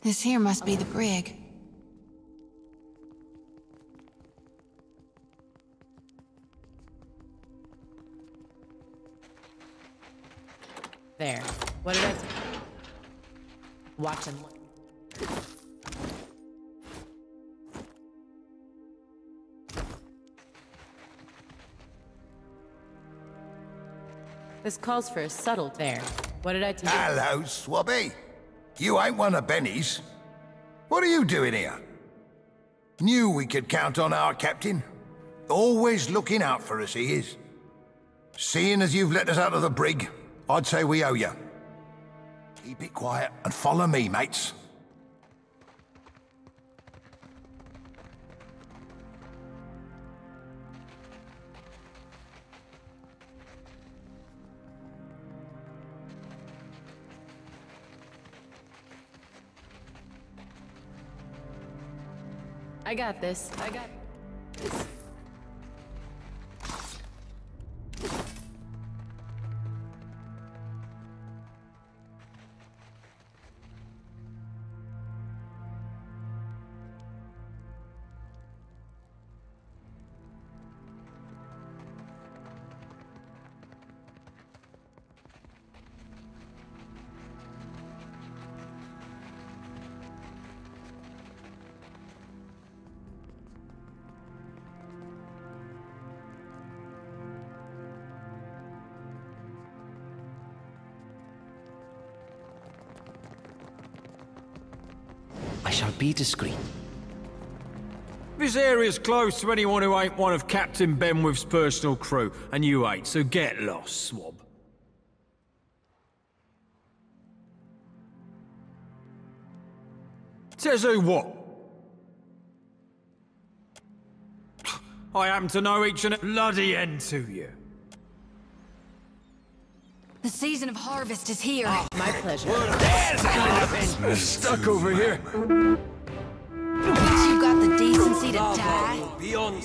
This here must be the brig. There. What did I do? Watch and look. This calls for a subtle there. What did I do? Hello, Swabby. You ain't one of Benny's. What are you doing here? Knew we could count on our captain. Always looking out for us, he is. Seeing as you've let us out of the brig, I'd say we owe you. Keep it quiet and follow me, mates. I got this. I got this. I shall be discreet. This area's close to anyone who ain't one of Captain Benwith's personal crew, and you ain't, so get lost, swab. Says who what? I happen to know each and a bloody end to you. The season of harvest is here. Oh, my pleasure. There's stuck over here. You got the decency to die? Beyond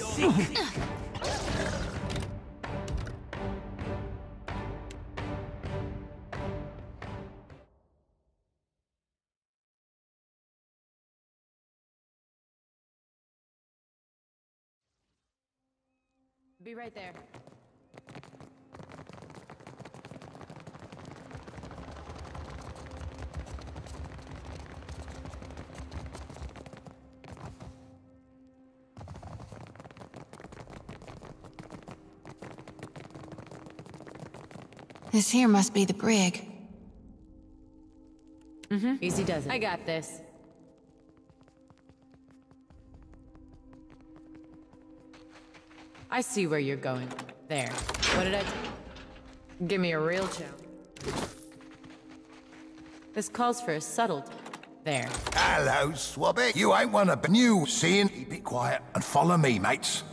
Be right there. This here must be the brig. Easy does it. I got this. I see where you're going. There. What did I do? Give me a real challenge. This calls for a subtlety. There. Hello, Swabby. You ain't one of new seeing. Keep it quiet and follow me, mates.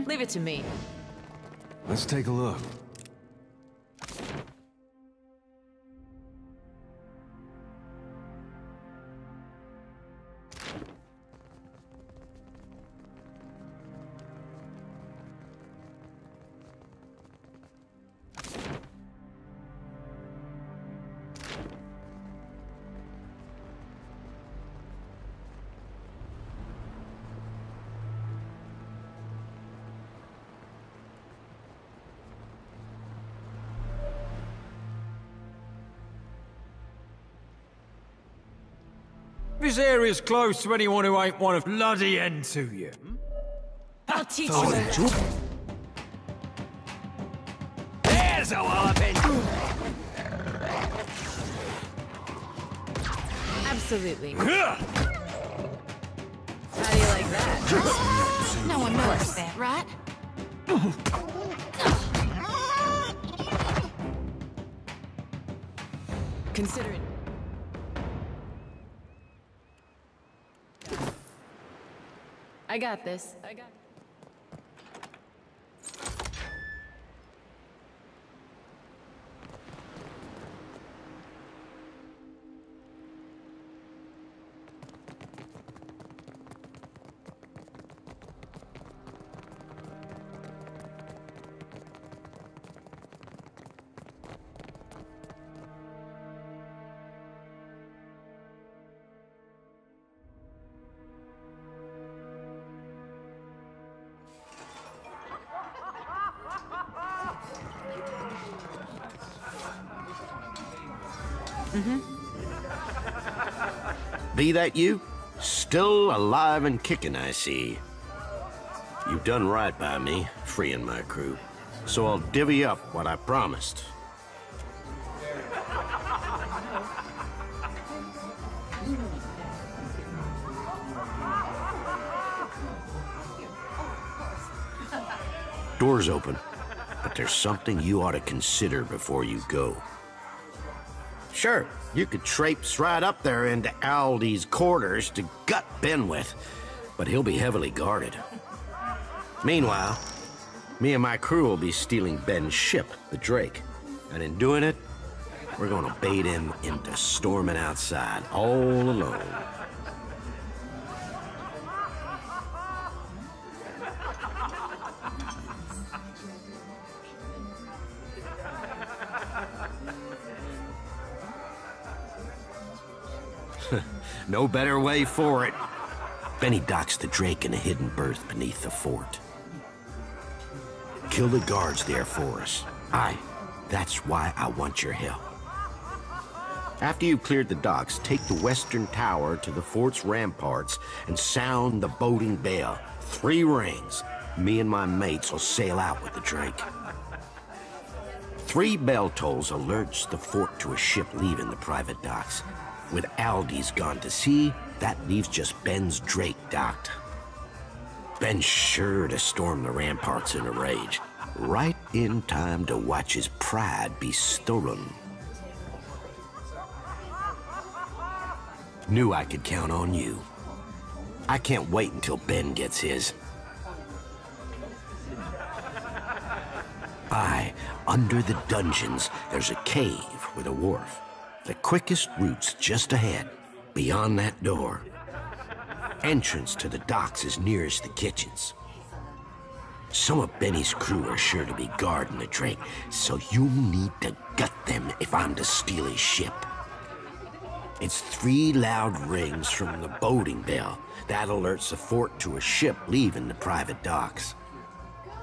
Leave it to me. Let's take a look. This area's close to anyone who ain't one of bloody end to you. I'll teach you. There's a walloping! Absolutely. How do you like that? No one noticed that, right? Consider it. I got this. I got Be that you? Still alive and kicking, I see. You've done right by me. freeing my crew, so I'll divvy up what I promised. Door's open, but there's something you ought to consider before you go. Sure, you could traipse right up there into Aldi's quarters to gut Ben with, but he'll be heavily guarded. Meanwhile, me and my crew will be stealing Ben's ship, the Drake, and in doing it, we're gonna bait him into storming outside all alone. No better way for it. Benny docks the Drake in a hidden berth beneath the fort. Kill the guards there for us. Aye, that's why I want your help. After you've cleared the docks, take the western tower to the fort's ramparts and sound the boating bell. 3 rings. Me and my mates will sail out with the Drake. 3 bell tolls alerts the fort to a ship leaving the private docks. With Aldi's gone to sea, that leaves just Ben's Drake docked. Ben's sure to storm the ramparts in a rage, right in time to watch his pride be stolen. Knew I could count on you. I can't wait until Ben gets his. Aye, under the dungeons, there's a cave with a wharf. The quickest route's just ahead, beyond that door. Entrance to the docks is nearest the kitchens. Some of Benny's crew are sure to be guarding the Drake, so you'll need to gut them if I'm to steal his ship. It's 3 loud rings from the boating bell. That alerts the fort to a ship leaving the private docks.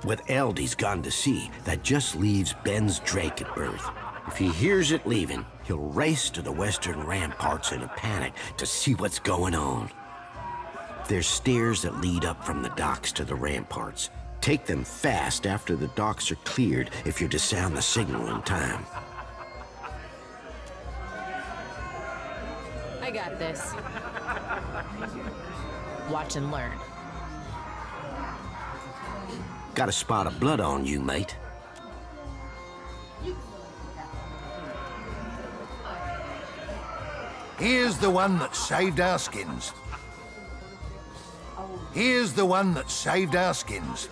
With Aldi's gone to sea, that just leaves Ben's Drake at berth. If he hears it leaving, he'll race to the western ramparts in a panic to see what's going on. There's stairs that lead up from the docks to the ramparts. Take them fast after the docks are cleared if you're to sound the signal in time. I got this. Watch and learn. Got a spot of blood on you, mate. Here's the one that saved our skins. Here's the one that saved our skins.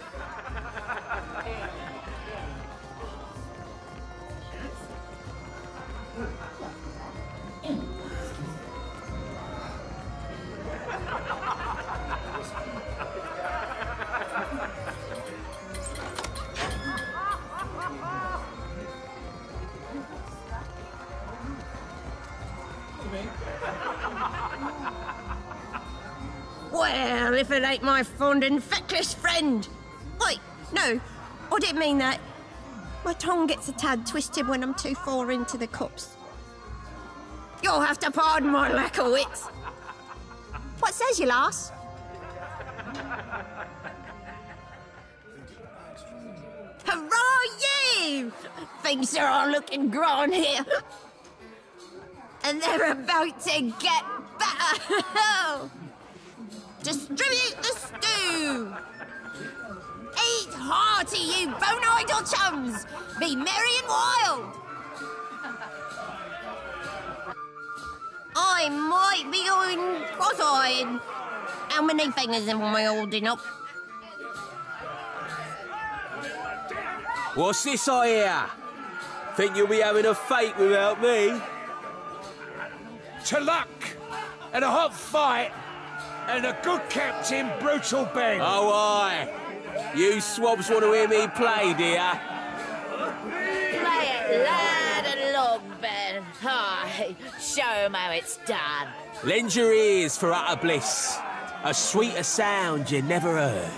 Well, if it ain't my fond and feckless friend. Wait, no, I didn't mean that. My tongue gets a tad twisted when I'm too far into the cups. You'll have to pardon my lack of wits. What says you, lass? Hurrah, you! Things are all looking grand here. And they're about to get better. Distribute the stew! Eat hearty, you bone-idle chums! Be merry and wild! I might be going cross-eyed. How many fingers am I holding up? What's this I hear? Think you'll be having a fate without me? To luck and a hot fight and a good Captain Brutal Ben. Oh, aye. You swabs want to hear me play, do ya? Play it loud and long, Ben. Aye, show 'em how it's done. Lend your ears for utter bliss. A sweeter sound you never heard.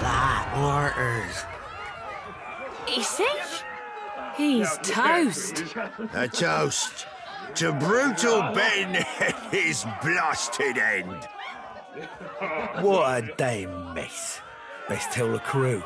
Light waters. Is he? He's toast. A toast. To brutal Ben and his blasted end. What a damn mess. Best tell the crew.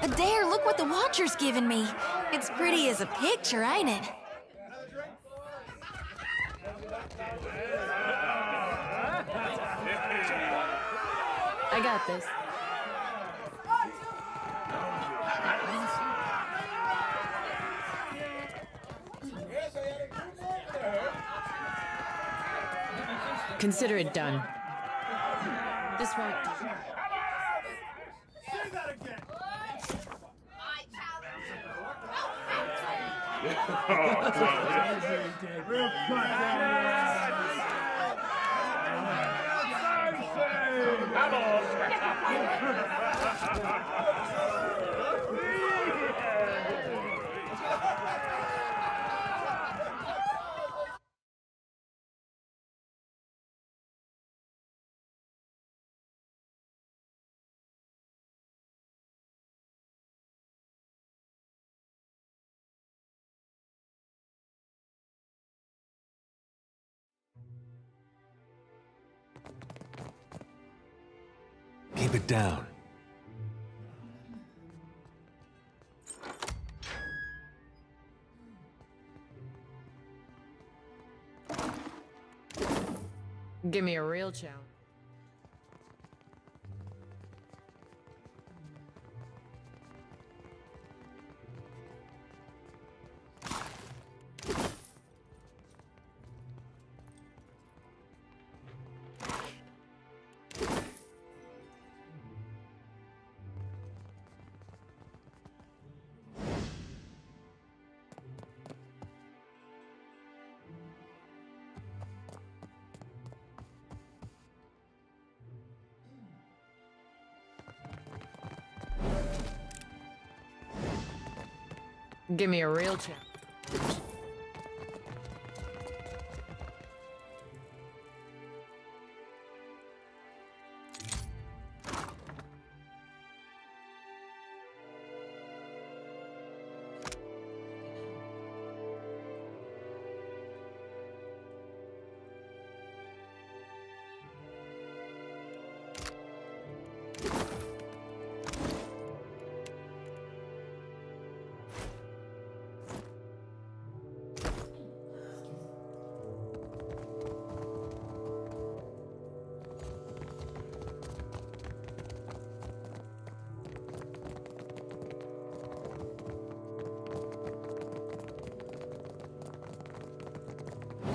Adair, look what the Watcher's given me. It's pretty as a picture, ain't it? I got this. Consider it done. This won't do. Keep it down. Give me a real challenge. Give me a real challenge.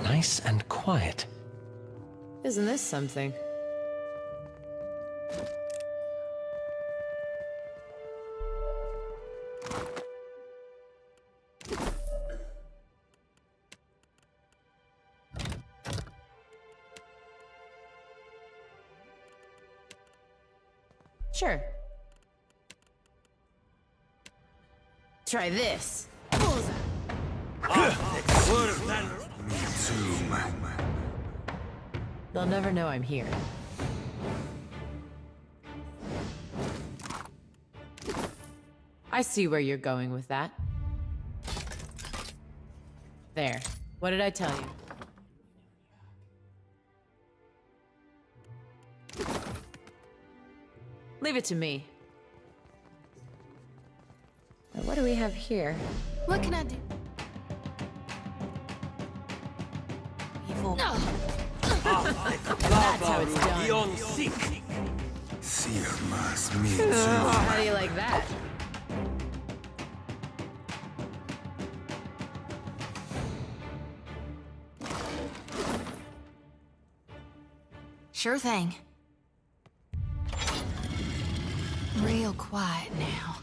Nice and quiet. Isn't this something? Sure. Try this. They'll never know I'm here. I see where you're going with that. There. What did I tell you? Leave it to me. Now, what do we have here? What can I do? Evil. No. That's how it's done. How do you like that? Sure thing. Real quiet now.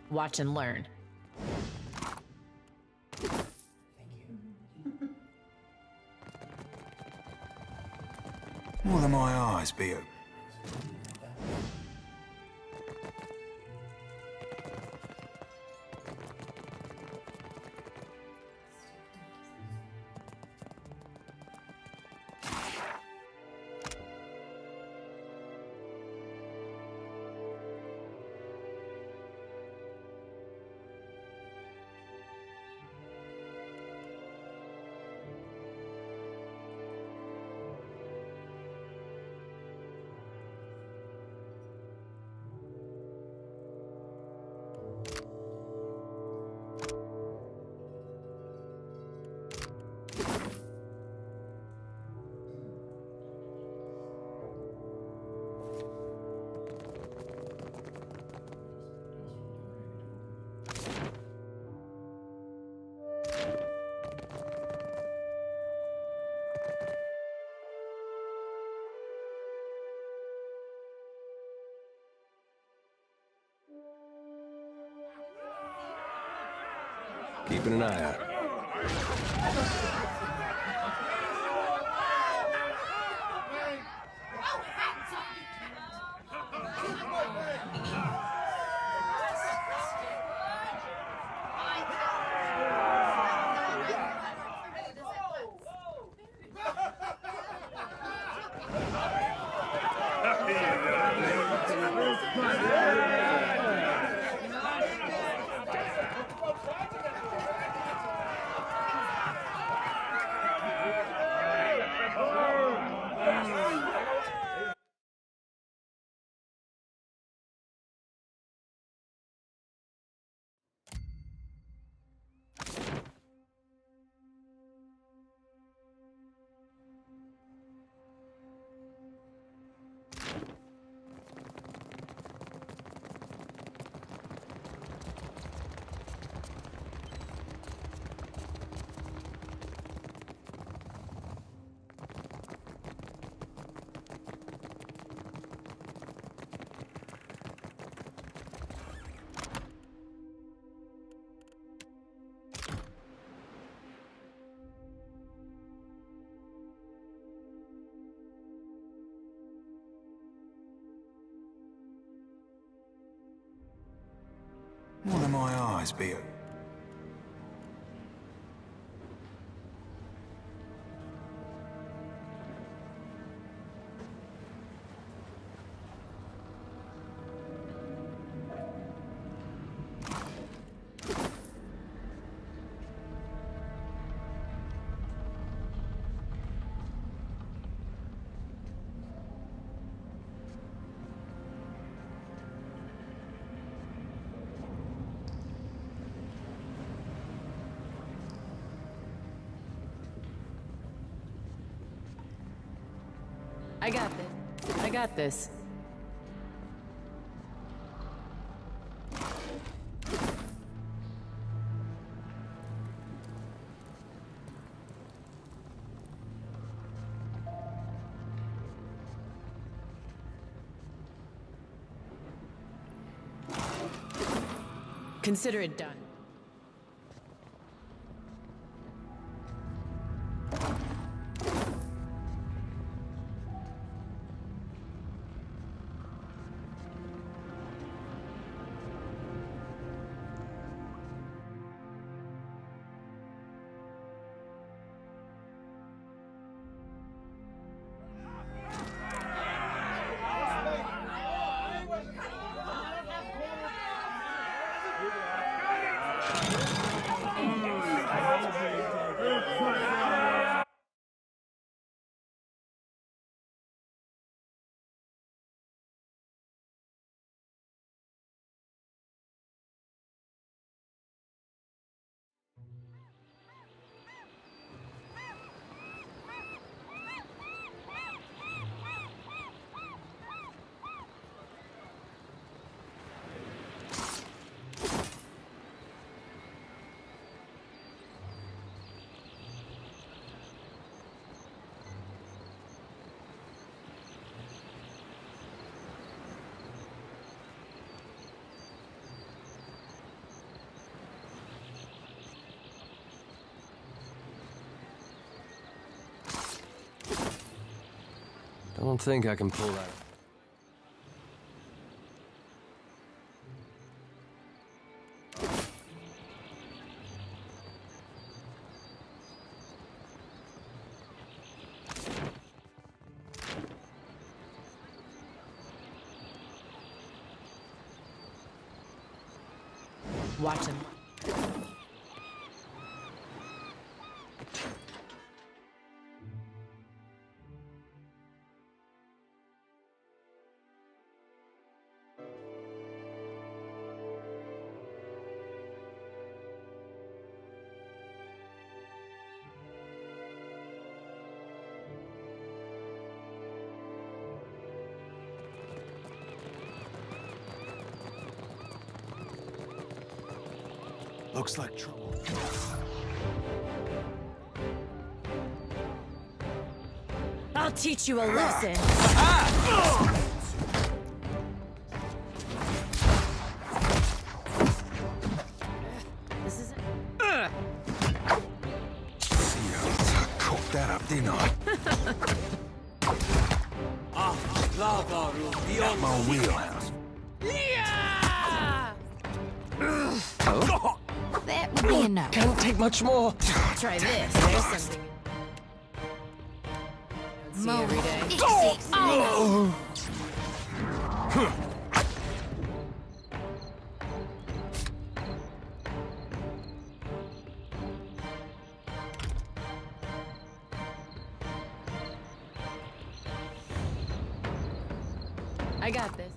Watch and learn. More than my eyes, be it. Keeping an eye out. More than my eyes, be it. I got this. I got this. Consider it done. Don't think I can pull that. Watch him. Looks like trouble. I'll teach you a lesson. This is it. See, I cocked that up, didn't I? Got my wheelhouse. Oh? That would be a no. Can't take much more. Try this. There's something. See every day. Oh. I got this.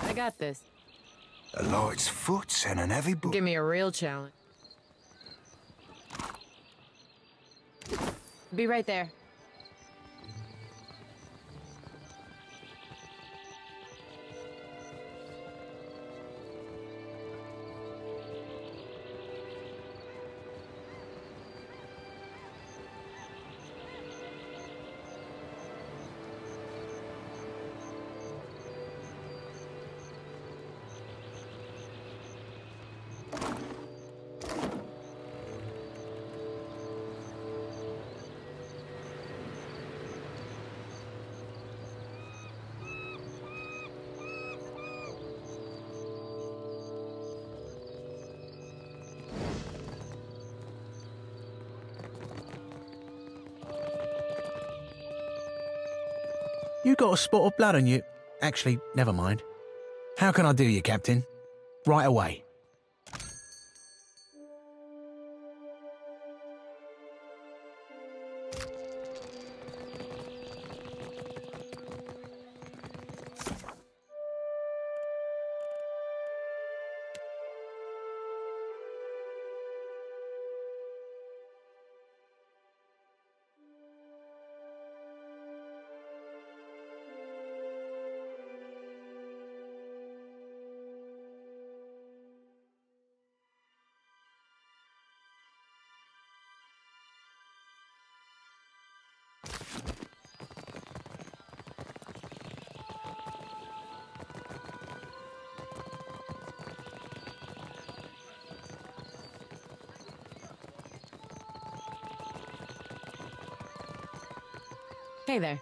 I got this. A light's foot and an heavy book. Give me a real challenge. Be right there. You got a spot of blood on you. Actually, never mind. How can I do you, Captain? Right away. Hey there.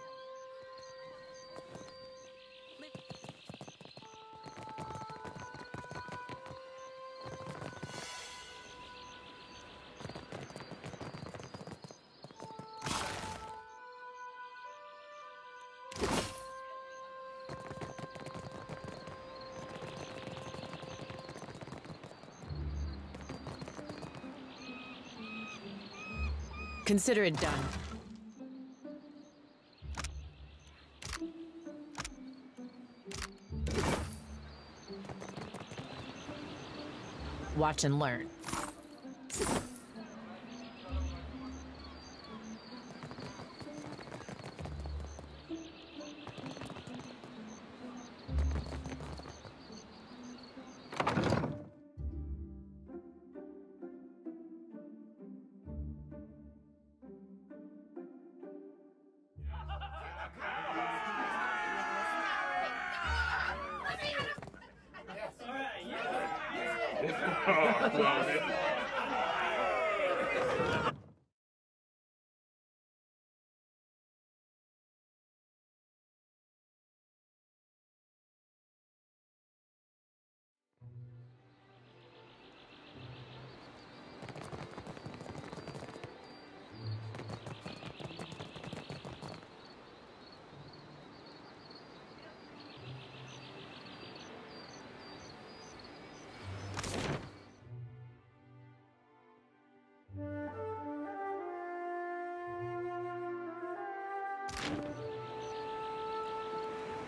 Consider it done. Watch and learn.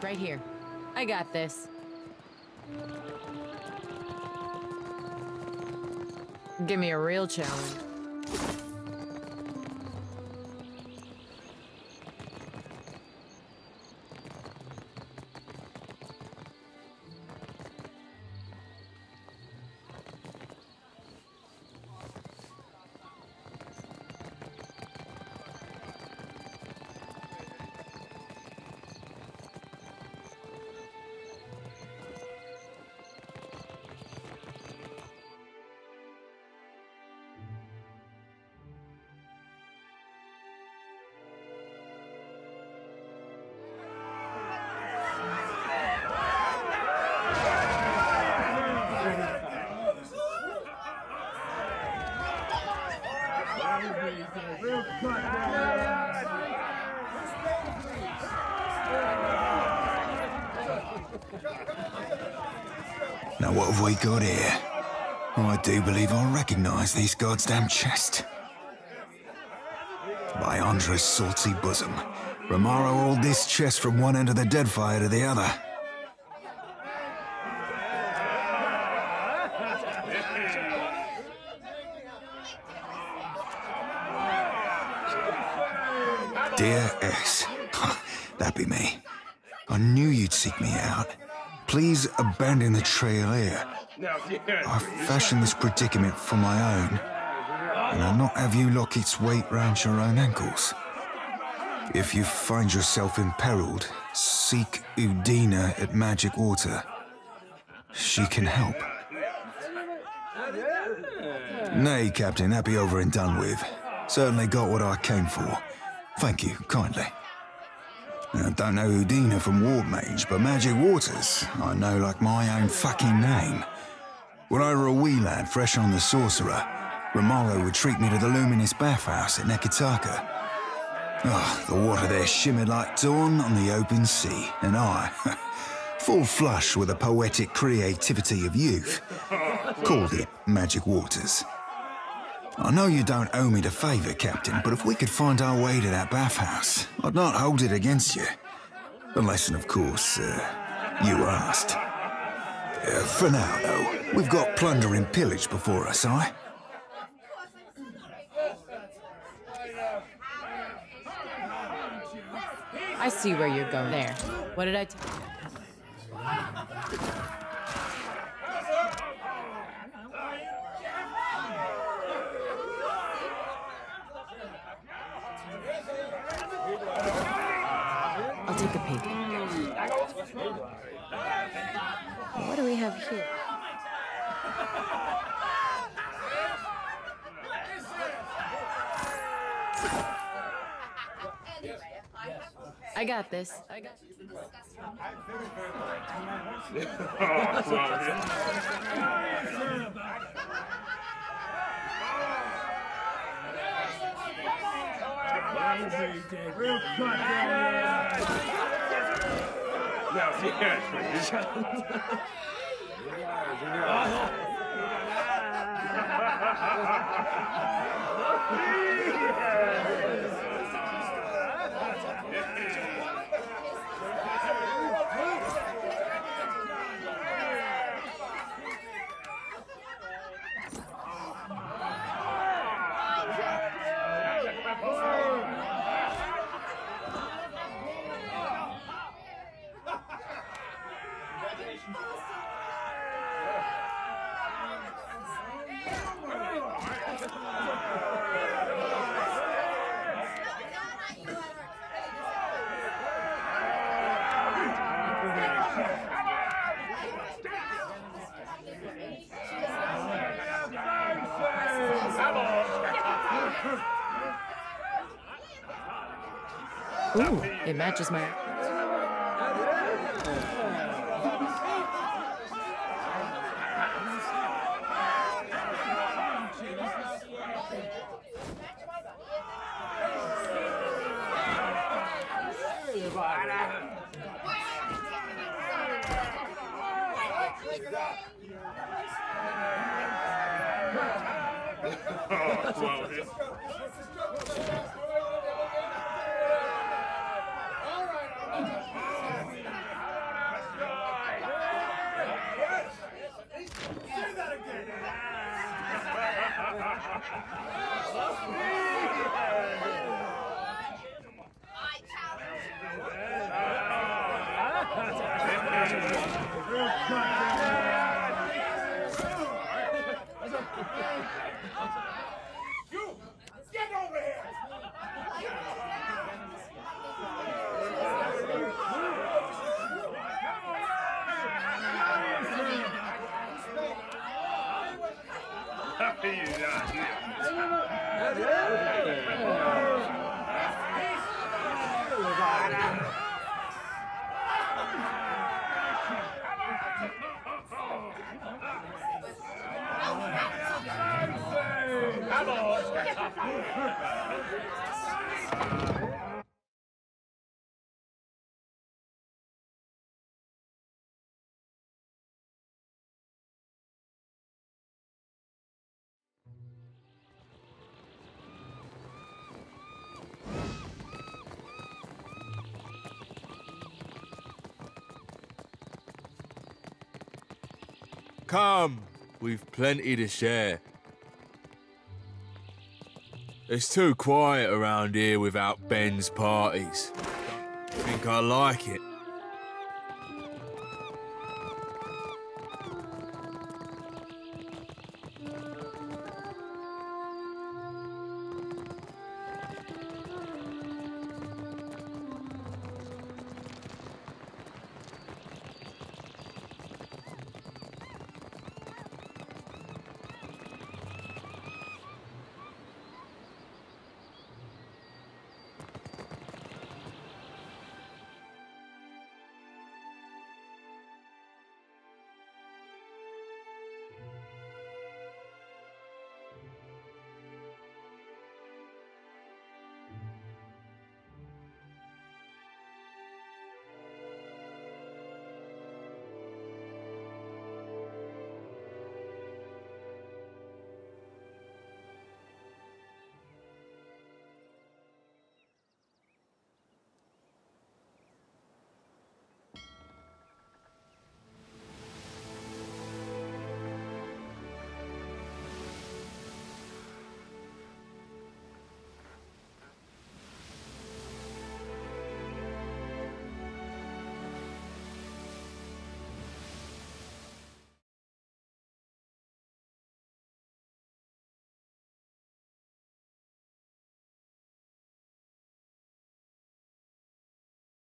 Right here. I got this. Give me a real challenge. Now what have we got here? I do believe I recognise these goddamn chests. By Andra's salty bosom, Romero hauled this chest from one end of the Deadfire to the other. Dear S. That be me. I knew you'd seek me out. Please abandon the trail here. I've fashioned this predicament for my own, and I'll not have you lock its weight round your own ankles. If you find yourself imperiled, seek Udina at Magic Water. She can help. Nay, Captain, that be over and done with. Certainly got what I came for. Thank you, kindly. I don't know Udina from Wardmage, but Magic Waters I know like my own fucking name. When I were a wee lad fresh on the Sorcerer, Romero would treat me to the luminous bathhouse at Nekitaka. Oh, the water there shimmered like dawn on the open sea, and I, full flush with the poetic creativity of youth, called it Magic Waters. I know you don't owe me the favour, Captain, but if we could find our way to that bathhouse, I'd not hold it against you. Unless, and of course, you asked. For now, though, we've got plunder and pillage before us, aye? I see where you're going. There. What did I tell you? I'll take a peek. What do we have here? I got this. Ooh, it matches my... Come, we've plenty to share. It's too quiet around here without Ben's parties. Think I like it?